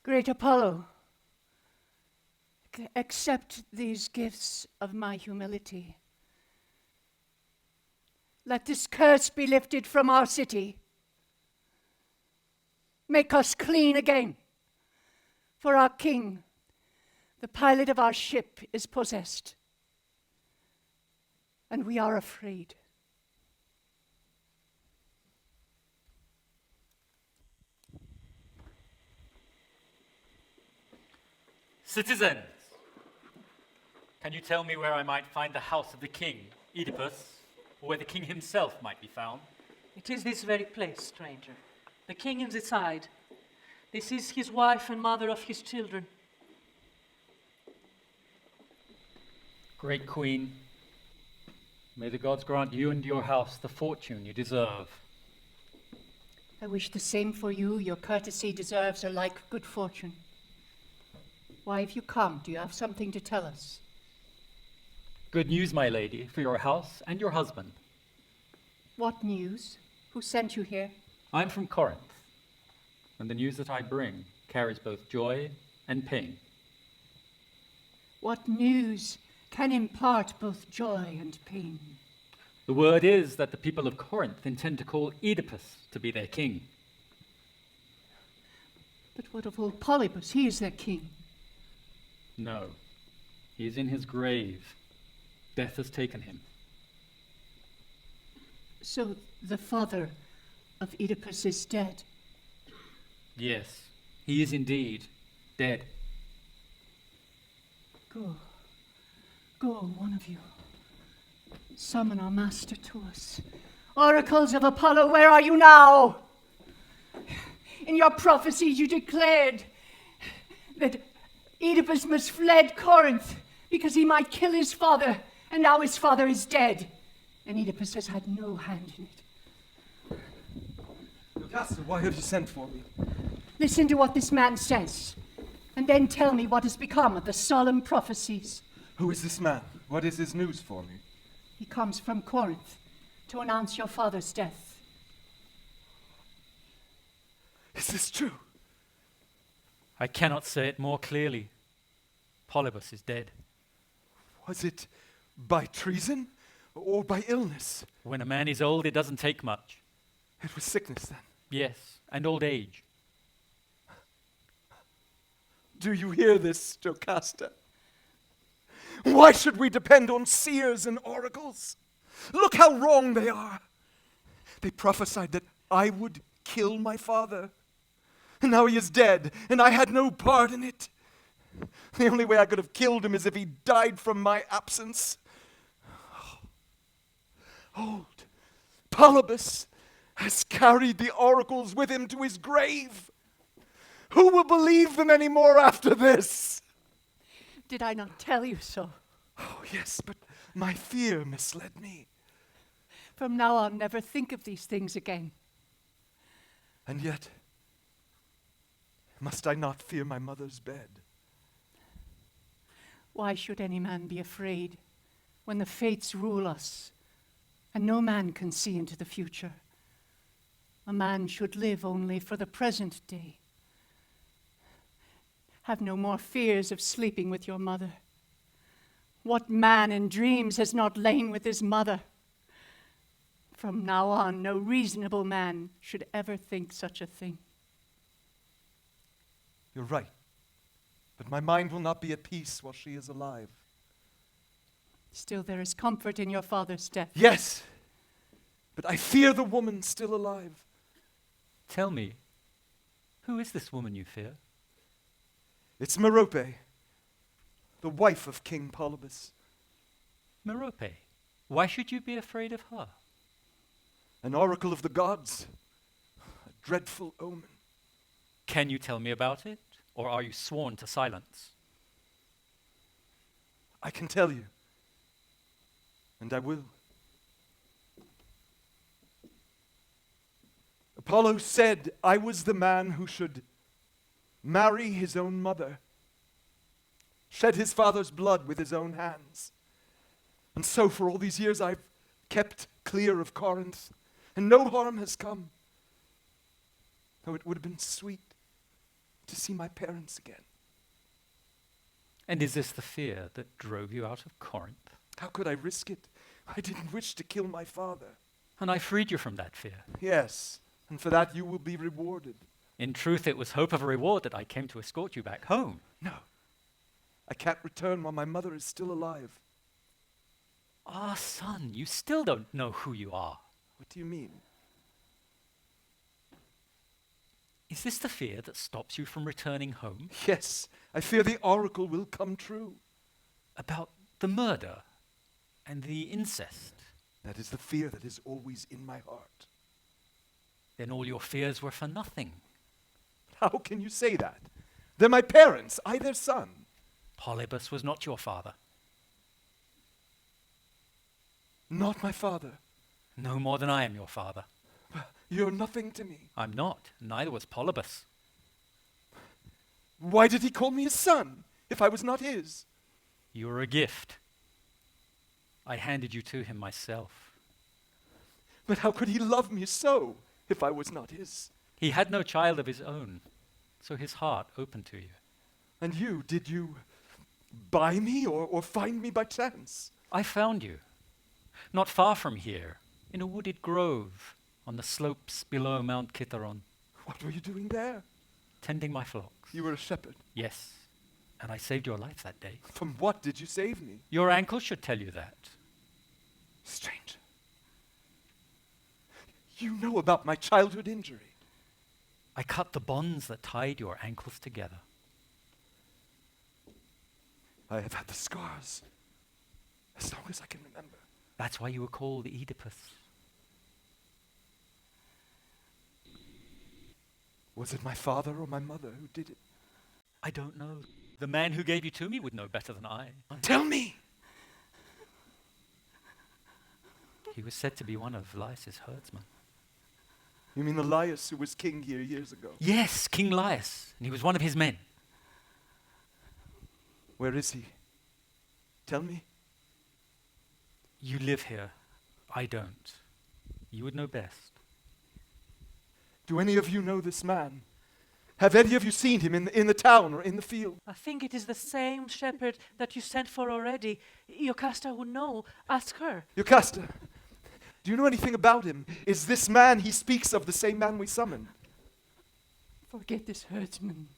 Great Apollo, accept these gifts of my humility. Let this curse be lifted from our city. Make us clean again. For our king, the pilot of our ship, is possessed, and we are afraid. Citizens, can you tell me where I might find the house of the king, Oedipus, or where the king himself might be found? It is this very place, stranger. The king is inside. This is his wife and mother of his children. Great queen, may the gods grant you and your house the fortune you deserve. I wish the same for you. Your courtesy deserves alike good fortune. Why have you come? Do you have something to tell us? Good news, my lady, for your house and your husband. What news? Who sent you here? I'm from Corinth, and the news that I bring carries both joy and pain. What news can impart both joy and pain? The word is that the people of Corinth intend to call Oedipus to be their king. But what of old Polybus? He is their king. No, he is in his grave. Death has taken him. So the father of Oedipus is dead. Yes, he is indeed dead. Go, one of you. Summon our master to us. Oracles of Apollo, where are you now? In your prophecies you declared that Oedipus must fled Corinth because he might kill his father, and now his father is dead, and Oedipus has had no hand in it. Iocaste, why have you sent for me? Listen to what this man says, and then tell me what has become of the solemn prophecies. Who is this man? What is his news for me? He comes from Corinth to announce your father's death. Is this true? I cannot say it more clearly. Polybus is dead. Was it by treason or by illness? When a man is old, it doesn't take much. It was sickness then. Yes, and old age. Do you hear this, Iocaste? Why should we depend on seers and oracles? Look how wrong they are. They prophesied that I would kill my father. And now he is dead, and I had no part in it. The only way I could have killed him is if he died from my absence. Old Polybus has carried the oracles with him to his grave. Who will believe them anymore after this? Did I not tell you so? Oh, yes, but my fear misled me. From now on, never think of these things again. And yet, must I not fear my mother's bed? Why should any man be afraid when the fates rule us and no man can see into the future? A man should live only for the present day. Have no more fears of sleeping with your mother. What man in dreams has not lain with his mother? From now on, no reasonable man should ever think such a thing. You're right. But my mind will not be at peace while she is alive. Still, there is comfort in your father's death. Yes, but I fear the woman still alive. Tell me, who is this woman you fear? It's Merope, the wife of King Polybus. Merope. Why should you be afraid of her? An oracle of the gods. A dreadful omen. Can you tell me about it, or are you sworn to silence? I can tell you, and I will. Apollo said I was the man who should marry his own mother, shed his father's blood with his own hands. And so for all these years I've kept clear of Corinth, and no harm has come. Though it would have been sweet to see my parents again. And is this the fear that drove you out of Corinth? How could I risk it? I didn't wish to kill my father. And I freed you from that fear. Yes, and for that you will be rewarded. In truth, it was hope of a reward that I came to escort you back home. No, I can't return while my mother is still alive. Ah, son, you still don't know who you are. What do you mean? Is this the fear that stops you from returning home? Yes, I fear the oracle will come true. About the murder and the incest? That is the fear that is always in my heart. Then all your fears were for nothing. How can you say that? They're my parents, I their son. Polybus was not your father. Not my father. No more than I am your father. You're nothing to me. I'm not. Neither was Polybus. Why did he call me his son, if I was not his? You were a gift. I handed you to him myself. But how could he love me so, if I was not his? He had no child of his own, so his heart opened to you. And you, did you buy me or find me by chance? I found you, not far from here, in a wooded grove on the slopes below Mount Citharon. What were you doing there? Tending my flocks. You were a shepherd. Yes, and I saved your life that day. From what did you save me? Your ankle should tell you that. Stranger. You know about my childhood injury. I cut the bonds that tied your ankles together. I have had the scars as long as I can remember. That's why you were called Oedipus. Was it my father or my mother who did it? I don't know. The man who gave you to me would know better than I. Tell me! He was said to be one of Laius' herdsmen. You mean the Laius who was king here years ago? Yes, King Laius, and he was one of his men. Where is he? Tell me. You live here. I don't. You would know best. Do any of you know this man? Have any of you seen him in the town or in the field? I think it is the same shepherd that you sent for already. Iocaste would know. Ask her. Iocaste, do you know anything about him? Is this man he speaks of the same man we summoned? Forget this herdsman.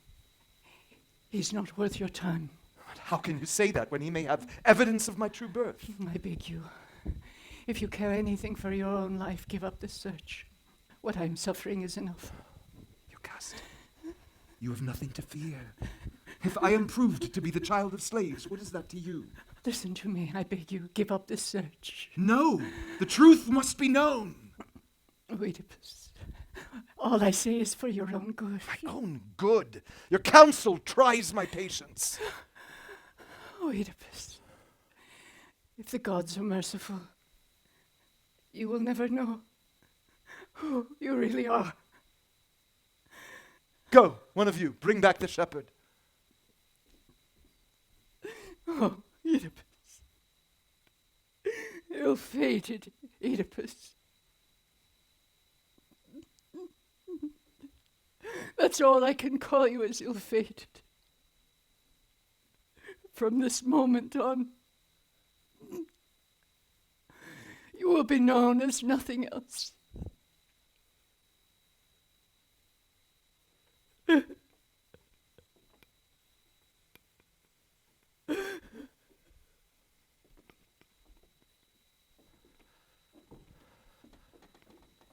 He's not worth your time. But how can you say that when he may have evidence of my true birth? I beg you. If you care anything for your own life, give up this search. What I'm suffering is enough. Iocaste, you have nothing to fear. If I am proved to be the child of slaves, what is that to you? Listen to me, I beg you. Give up this search. No, the truth must be known. Oedipus, all I say is for your own good. My own good? Your counsel tries my patience. Oedipus, if the gods are merciful, you will never know who you really are. Go, one of you, bring back the shepherd. Oh, Oedipus. Ill-fated Oedipus. That's all I can call you, is ill-fated. From this moment on, you will be known as nothing else.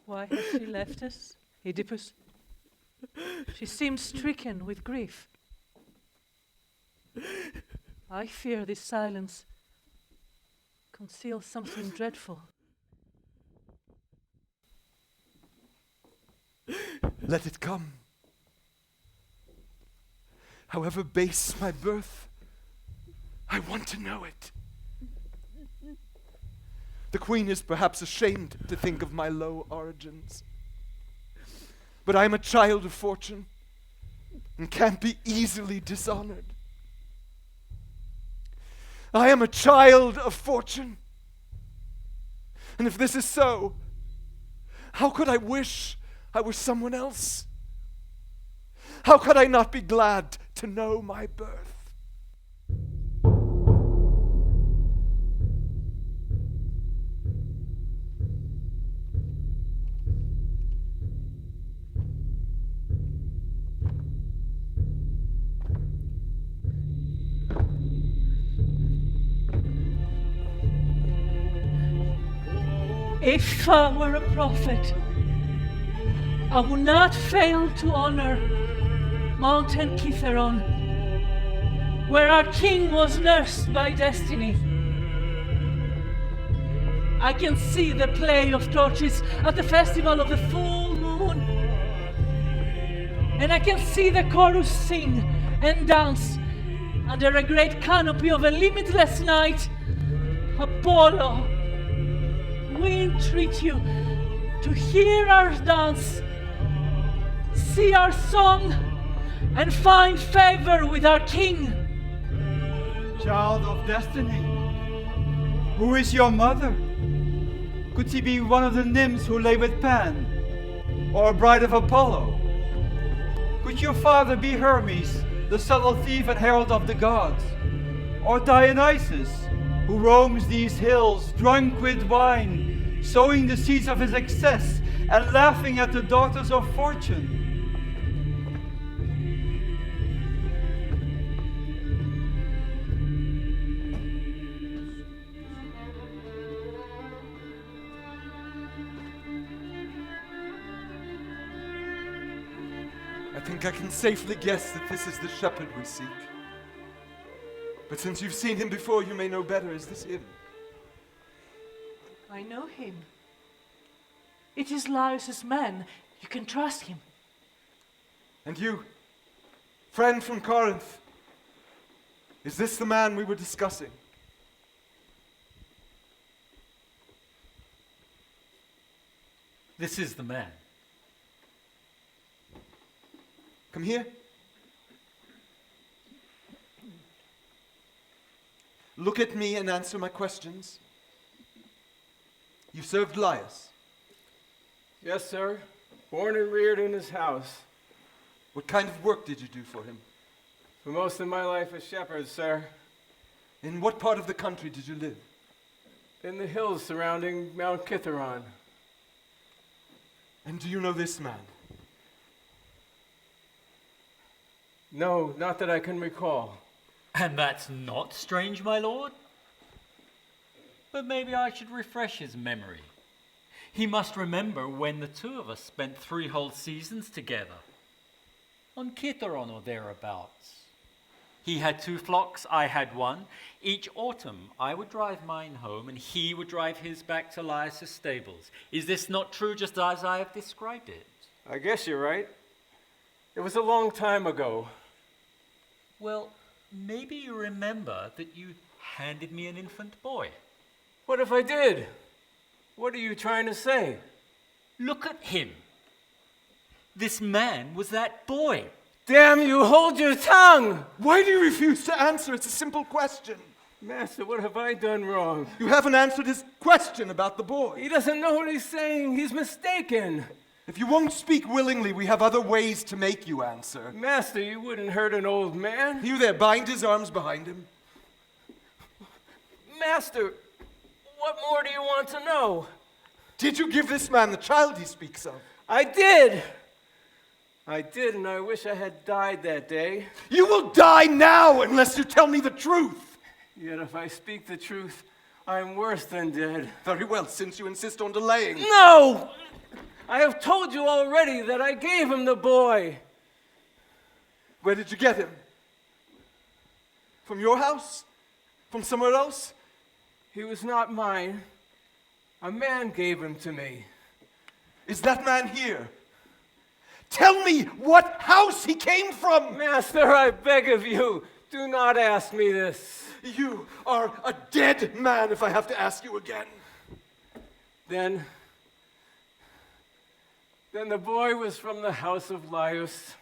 Why has she left us, Oedipus? She seems stricken with grief. I fear this silence conceals something dreadful. Let it come. However base my birth, I want to know it. The queen is perhaps ashamed to think of my low origins. But I am a child of fortune and can't be easily dishonored. I am a child of fortune. And if this is so, how could I wish I were someone else? How could I not be glad to know my birth? If I were a prophet, I will not fail to honor Mountain Theatron, where our king was nursed by destiny. I can see the play of torches at the festival of the full moon. And I can see the chorus sing and dance under a great canopy of a limitless night. Apollo, we entreat you to hear our dance, see our song, and find favor with our king. Child of destiny, who is your mother? Could she be one of the nymphs who lay with Pan, or a bride of Apollo? Could your father be Hermes, the subtle thief and herald of the gods? Or Dionysus, who roams these hills, drunk with wine, sowing the seeds of his excess and laughing at the daughters of fortune? I think I can safely guess that this is the shepherd we seek. But since you've seen him before, you may know better. Is this him? I know him. It is Laius' man. You can trust him. And you, friend from Corinth, is this the man we were discussing? This is the man. Come here. Look at me and answer my questions. You served Laius. Yes, sir. Born and reared in his house. What kind of work did you do for him? For most of my life a shepherd, sir. In what part of the country did you live? In the hills surrounding Mount Theatron. And do you know this man? No, not that I can recall. And that's not strange, my lord. But maybe I should refresh his memory. He must remember when the two of us spent 3 whole seasons together. On Theatron or thereabouts. He had 2 flocks, I had 1. Each autumn I would drive mine home and he would drive his back to Laius' stables. Is this not true just as I have described it? I guess you're right. It was a long time ago. Well, maybe you remember that you handed me an infant boy. What if I did? What are you trying to say? Look at him. This man was that boy. Damn you, hold your tongue! Why do you refuse to answer? It's a simple question. Master, what have I done wrong? You haven't answered his question about the boy. He doesn't know what he's saying. He's mistaken. If you won't speak willingly, we have other ways to make you answer. Master, you wouldn't hurt an old man. You there, bind his arms behind him. Master, what more do you want to know? Did you give this man the child he speaks of? I did, and I wish I had died that day. You will die now unless you tell me the truth. Yet if I speak the truth, I'm worse than dead. Very well, since you insist on delaying. No! I have told you already that I gave him the boy. Where did you get him? From your house? From somewhere else? He was not mine. A man gave him to me. Is that man here? Tell me what house he came from! Master, I beg of you, do not ask me this. You are a dead man if I have to ask you again. Then the boy was from the house of Laius.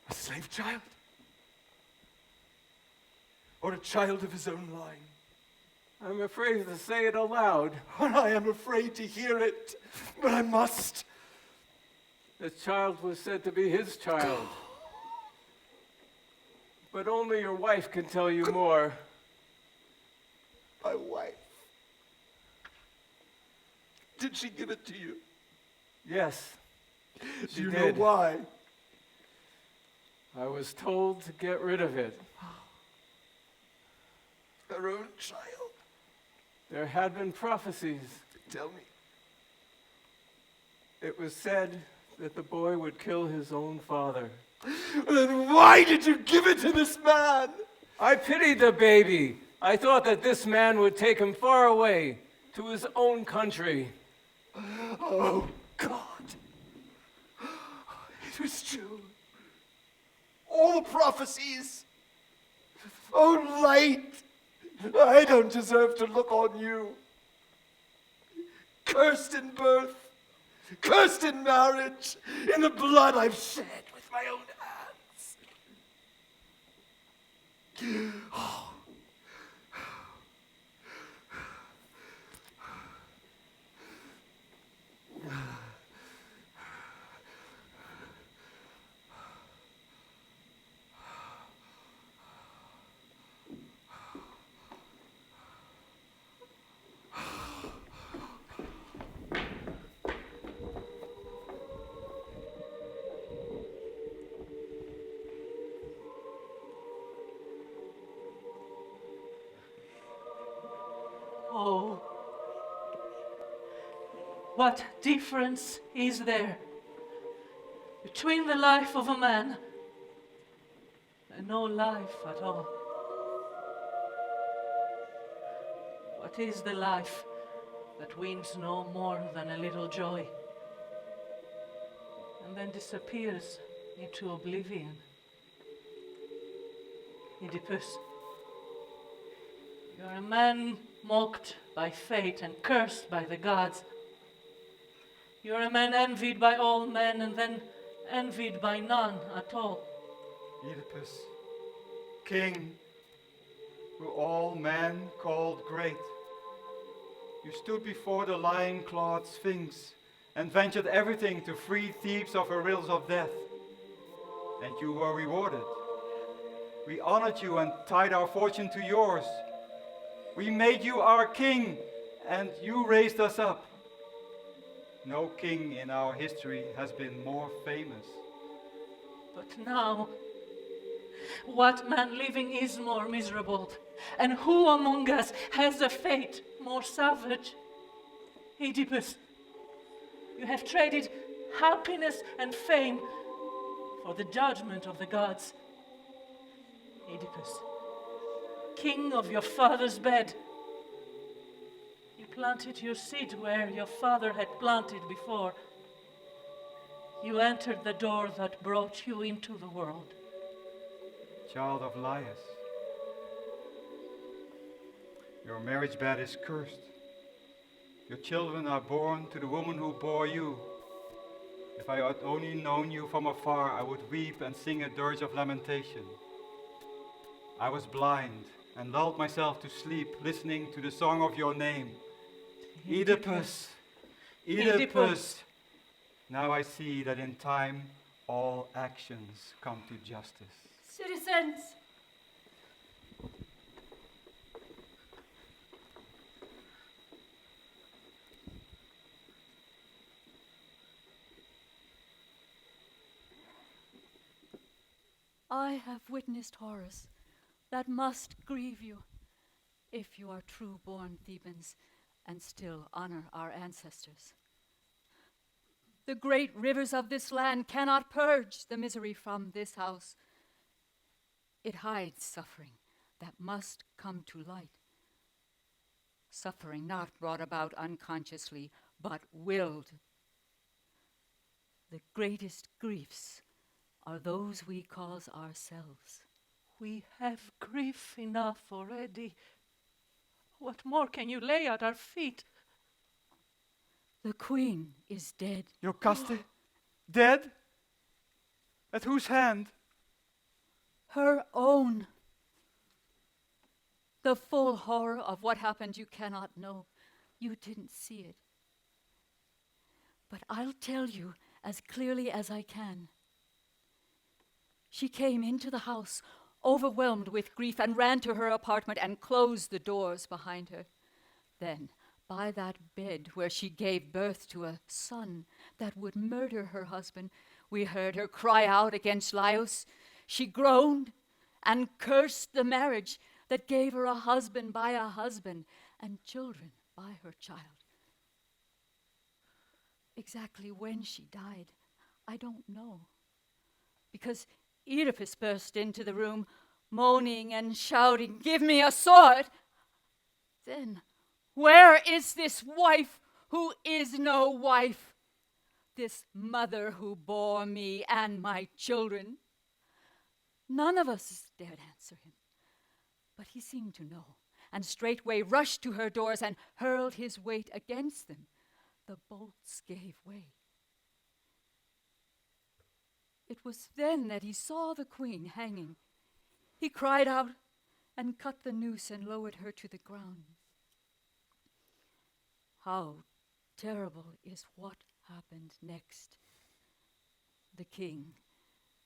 A slave child? Or a child of his own line? I'm afraid to say it aloud. I am afraid to hear it, but I must. The child was said to be his child. But only your wife can tell you more. My wife? Did she give it to you? Yes, Do she you did. know why? I was told to get rid of it. Her own child. There had been prophecies. Tell me. It was said that the boy would kill his own father. Then why did you give it to this man? I pitied the baby. I thought that this man would take him far away to his own country. Oh, God. It was true. All the prophecies. Oh, light. I don't deserve to look on you. Cursed in birth. Cursed in marriage. In the blood I've shed with my own hands. Oh. Oh, what difference is there between the life of a man and no life at all? What is the life that wins no more than a little joy and then disappears into oblivion? Oedipus, you're a man mocked by fate and cursed by the gods. You're a man envied by all men and then envied by none at all. Oedipus, king, who all men called great. You stood before the lion-clawed Sphinx and ventured everything to free Thebes of her riddles of death. And you were rewarded. We honored you and tied our fortune to yours. We made you our king, and you raised us up. No king in our history has been more famous. But now, what man living is more miserable? And who among us has a fate more savage? Oedipus, you have traded happiness and fame for the judgment of the gods. Oedipus, king of your father's bed, you planted your seed where your father had planted before. You entered the door that brought you into the world. Child of Laius, your marriage bed is cursed. Your children are born to the woman who bore you. If I had only known you from afar, I would weep and sing a dirge of lamentation. I was blind and lulled myself to sleep, listening to the song of your name. Oedipus, Oedipus. Now I see that in time all actions come to justice. Citizens, I have witnessed horrors that must grieve you if you are true-born Thebans and still honor our ancestors. The great rivers of this land cannot purge the misery from this house. It hides suffering that must come to light. Suffering not brought about unconsciously, but willed. The greatest griefs are those we cause ourselves. We have grief enough already. What more can you lay at our feet? The queen is dead. Iocaste, dead? At whose hand? Her own. The full horror of what happened you cannot know. You didn't see it. But I'll tell you as clearly as I can. She came into the house, overwhelmed with grief, and ran to her apartment and closed the doors behind her. Then, by that bed where she gave birth to a son that would murder her husband, we heard her cry out against Laius. She groaned and cursed the marriage that gave her a husband by a husband and children by her child. Exactly when she died, I don't know, because Oedipus burst into the room, moaning and shouting, "Give me a sword!" Then, where is this wife who is no wife? This mother who bore me and my children? None of us dared answer him, but he seemed to know, and straightway rushed to her doors and hurled his weight against them. The bolts gave way. It was then that he saw the queen hanging. He cried out and cut the noose and lowered her to the ground. How terrible is what happened next. The king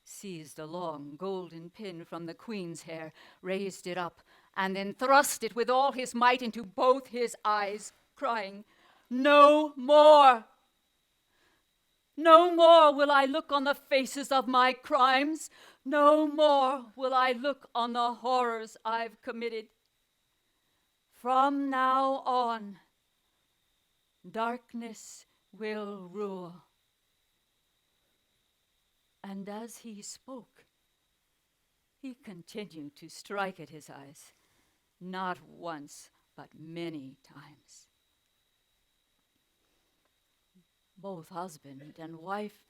seized a long golden pin from the queen's hair, raised it up, and then thrust it with all his might into both his eyes, crying, "No more! No more will I look on the faces of my crimes. No more will I look on the horrors I've committed. From now on, darkness will rule." And as he spoke, he continued to strike at his eyes, not once, but many times. Both husband and wife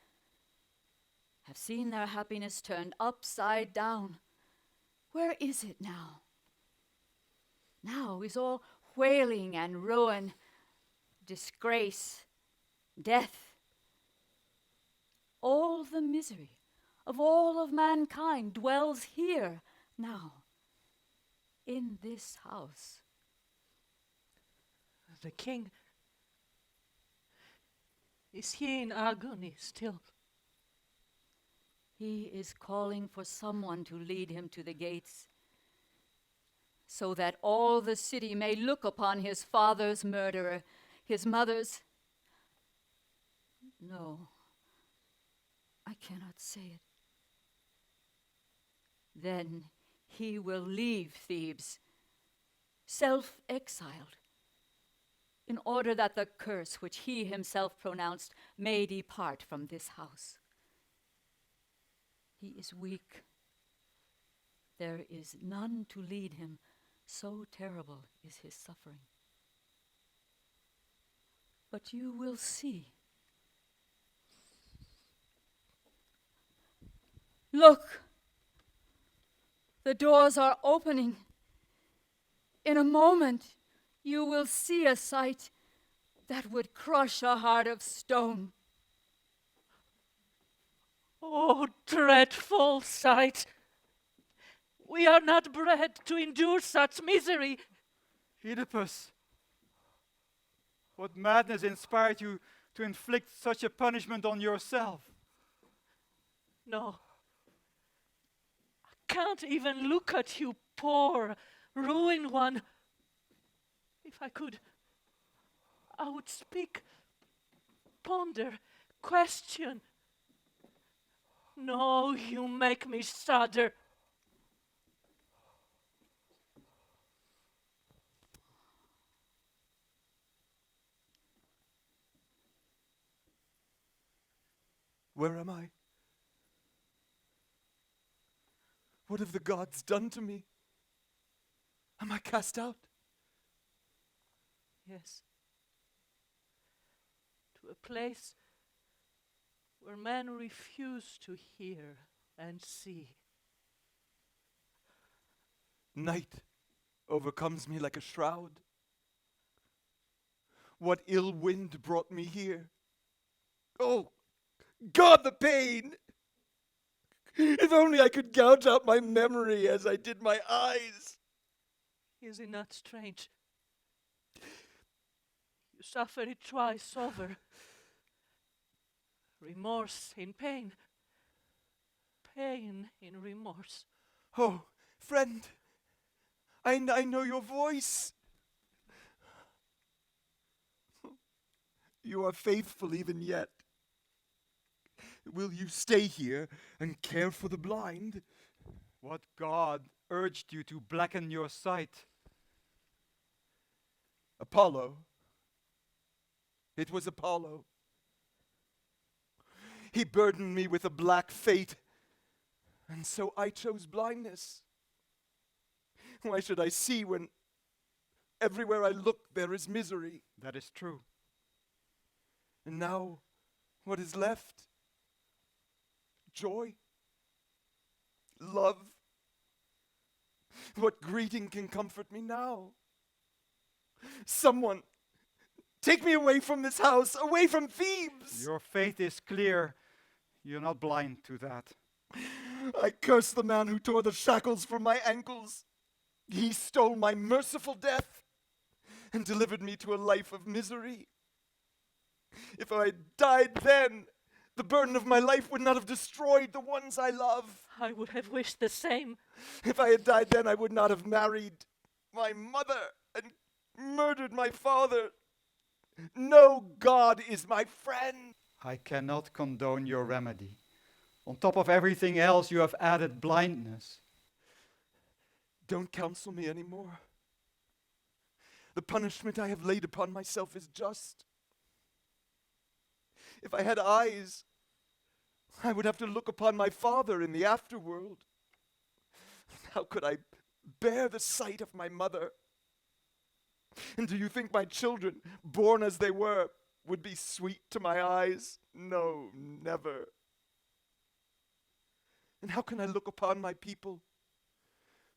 have seen their happiness turned upside down. Where is it now? Now is all wailing and ruin, disgrace, death. All the misery of all of mankind dwells here now, in this house. The king, is he in agony still? He is calling for someone to lead him to the gates, so that all the city may look upon his father's murderer, his mother's. No, I cannot say it. Then he will leave Thebes, self-exiled, in order that the curse which he himself pronounced may depart from this house. He is weak. There is none to lead him, so terrible is his suffering. But you will see. Look! The doors are opening. In a moment, you will see a sight that would crush a heart of stone. Oh, dreadful sight! We are not bred to endure such misery. Oedipus, what madness inspired you to inflict such a punishment on yourself? No. I can't even look at you, poor, ruined one. If I could, I would speak, ponder, question. No, you make me shudder. Where am I? What have the gods done to me? Am I cast out? Yes. To a place where men refuse to hear and see. Night overcomes me like a shroud. What ill wind brought me here? Oh, God, the pain! If only I could gouge out my memory as I did my eyes. Is it not strange? You suffer it twice over. Remorse in pain. Pain in remorse. Oh, friend, I know your voice. You are faithful even yet. Will you stay here and care for the blind? What god urged you to blacken your sight? Apollo. It was Apollo. He burdened me with a black fate, and so I chose blindness. Why should I see when everywhere I look there is misery? That is true. And now, what is left? Joy? Love? What greeting can comfort me now? Someone, take me away from this house, away from Thebes! Your faith is clear. You're not blind to that. I curse the man who tore the shackles from my ankles. He stole my merciful death and delivered me to a life of misery. If I had died then, the burden of my life would not have destroyed the ones I love. I would have wished the same. If I had died then, I would not have married my mother and murdered my father. No God is my friend. I cannot condone your remedy. On top of everything else, you have added blindness. Don't counsel me anymore. The punishment I have laid upon myself is just. If I had eyes, I would have to look upon my father in the afterworld. How could I bear the sight of my mother? And do you think my children, born as they were, would be sweet to my eyes? No, never. And how can I look upon my people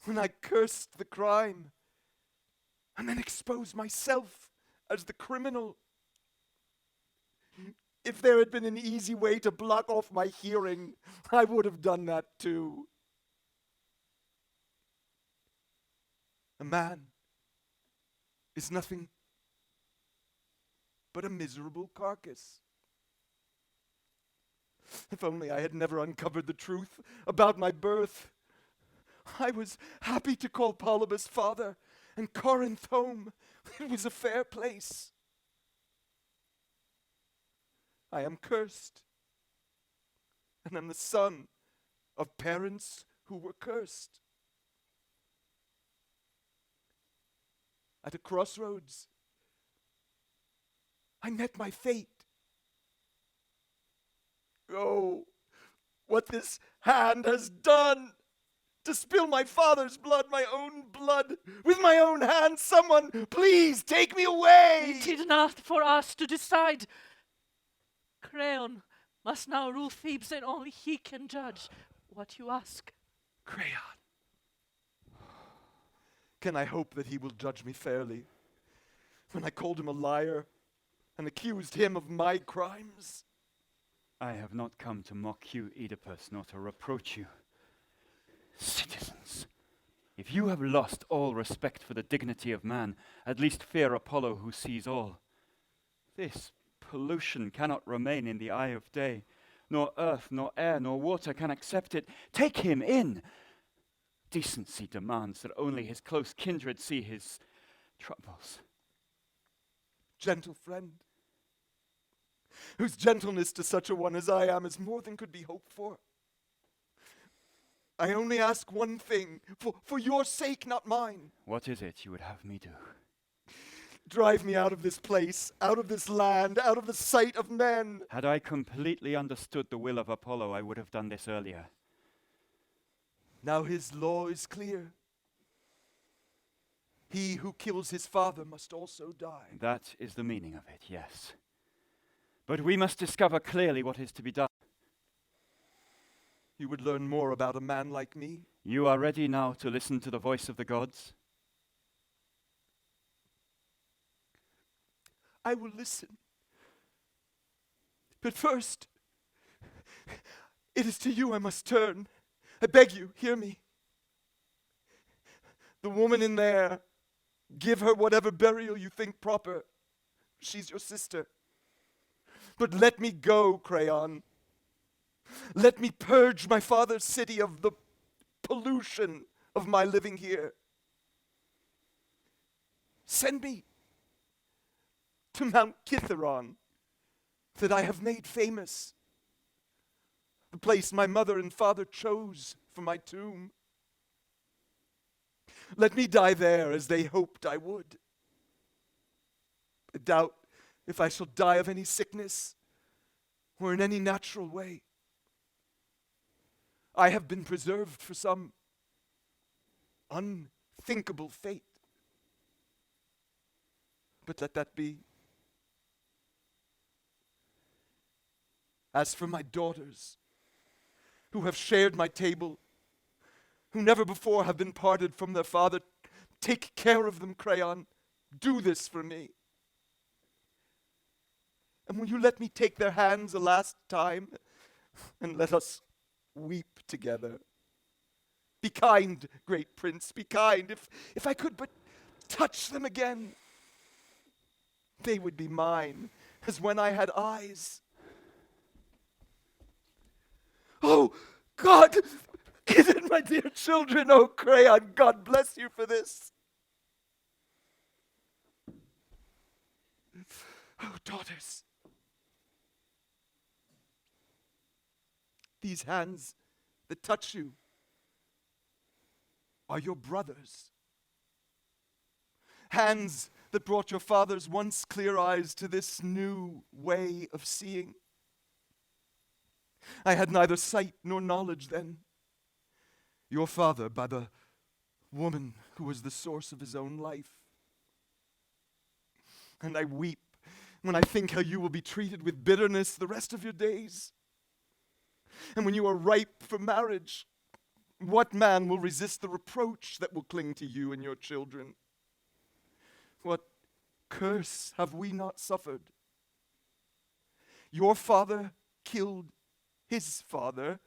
when I cursed the crime and then expose myself as the criminal? If there had been an easy way to block off my hearing, I would have done that too. A man is nothing but a miserable carcass. If only I had never uncovered the truth about my birth. I was happy to call Polybus father and Corinth home. It was a fair place. I am cursed, and am the son of parents who were cursed. At a crossroads, I met my fate. Oh, what this hand has done! To spill my father's blood, my own blood, with my own hand. Someone, please take me away! It is not for us to decide. Creon must now rule Thebes, and only he can judge what you ask. Creon. Can I hope that he will judge me fairly? When I called him a liar and accused him of my crimes? I have not come to mock you, Oedipus, nor to reproach you. Citizens, if you have lost all respect for the dignity of man, at least fear Apollo who sees all. This pollution cannot remain in the eye of day. Nor earth, nor air, nor water can accept it. Take him in. Decency demands that only his close kindred see his troubles. Gentle friend, whose gentleness to such a one as I am is more than could be hoped for. I only ask one thing, for your sake, not mine. What is it you would have me do? Drive me out of this place, out of this land, out of the sight of men. Had I completely understood the will of Apollo, I would have done this earlier. Now his law is clear. He who kills his father must also die. That is the meaning of it, yes. But we must discover clearly what is to be done. You would learn more about a man like me? You are ready now to listen to the voice of the gods? I will listen. But first, it is to you I must turn. I beg you, hear me. The woman in there, give her whatever burial you think proper. She's your sister. But let me go, Creon. Let me purge my father's city of the pollution of my living here. Send me to Mount Theatron, that I have made famous, the place my mother and father chose for my tomb. Let me die there as they hoped I would. I doubt if I shall die of any sickness or in any natural way. I have been preserved for some unthinkable fate. But let that be. As for my daughters, who have shared my table, who never before have been parted from their father, take care of them, Creon. Do this for me. And will you let me take their hands a last time, and let us weep together? Be kind, great prince, be kind. If I could but touch them again, they would be mine, as when I had eyes. Oh, God, is it my dear children? Oh, Creon, God bless you for this. Oh, daughters, these hands that touch you are your brothers. Hands that brought your father's once clear eyes to this new way of seeing. I had neither sight nor knowledge then. Your father by the woman who was the source of his own life. And I weep when I think how you will be treated with bitterness the rest of your days. And when you are ripe for marriage, what man will resist the reproach that will cling to you and your children? What curse have we not suffered? Your father killed his father,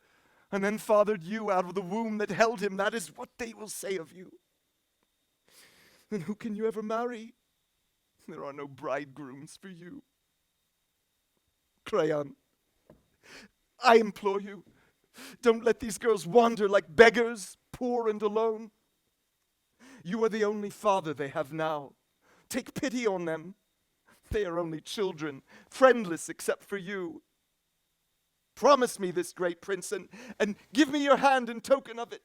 and then fathered you out of the womb that held him. That is what they will say of you. And who can you ever marry? There are no bridegrooms for you. Creon, I implore you, don't let these girls wander like beggars, poor and alone. You are the only father they have now. Take pity on them. They are only children, friendless except for you. Promise me this, great prince, and give me your hand in token of it.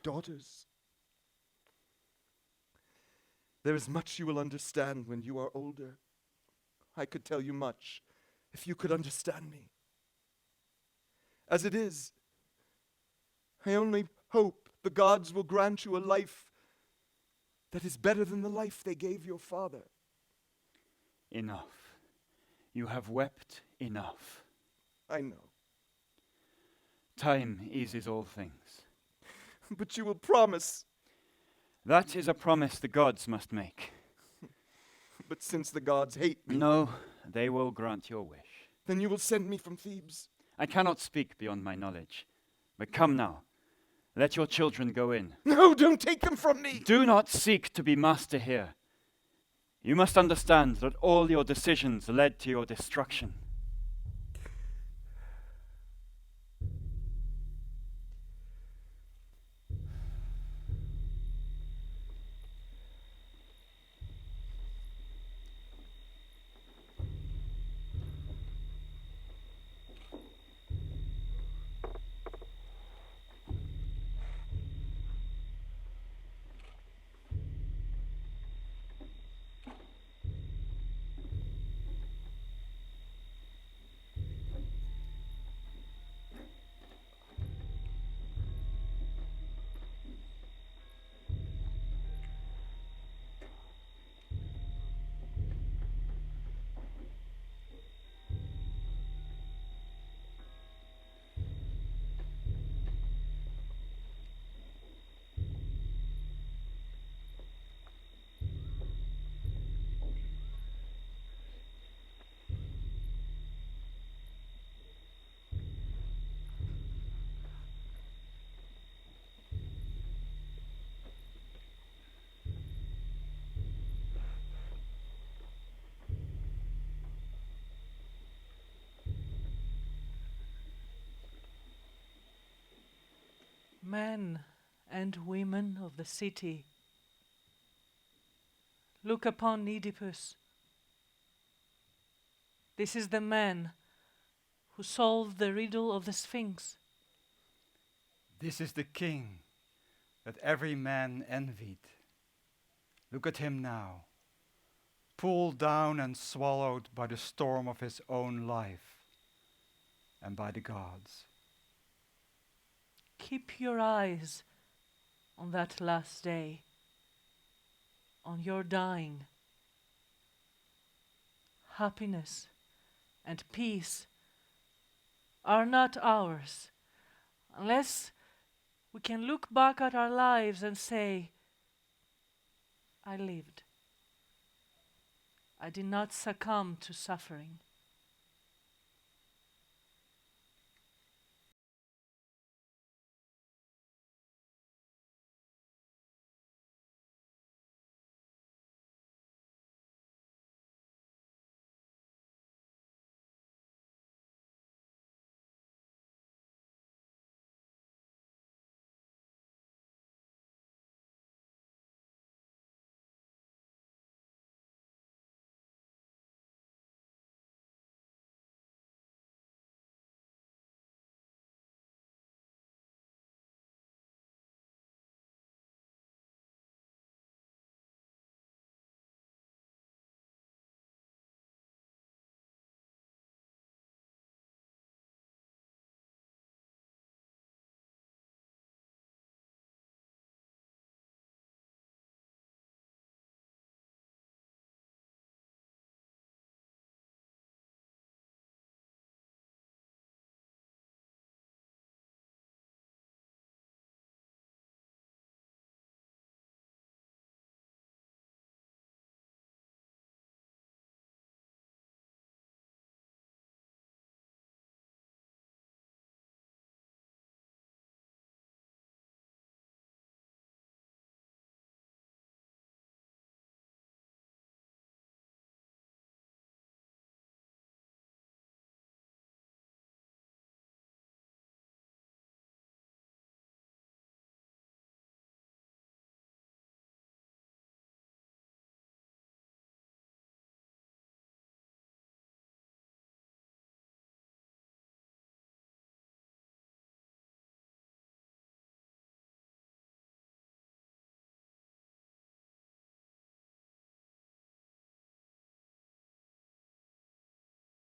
Daughters, there is much you will understand when you are older. I could tell you much if you could understand me. As it is, I only hope the gods will grant you a life that is better than the life they gave your father. Enough. You have wept enough. I know. Time eases all things. But you will promise. That is a promise the gods must make. But since the gods hate me... No, they will grant your wish. Then you will send me from Thebes. I cannot speak beyond my knowledge. But come now. Let your children go in. No, don't take them from me! Do not seek to be master here. You must understand that all your decisions led to your destruction. Men and women of the city, look upon Oedipus. This is the man who solved the riddle of the Sphinx. This is the king that every man envied. Look at him now, pulled down and swallowed by the storm of his own life and by the gods. Keep your eyes on that last day, on your dying. Happiness and peace are not ours unless we can look back at our lives and say, I lived. I did not succumb to suffering.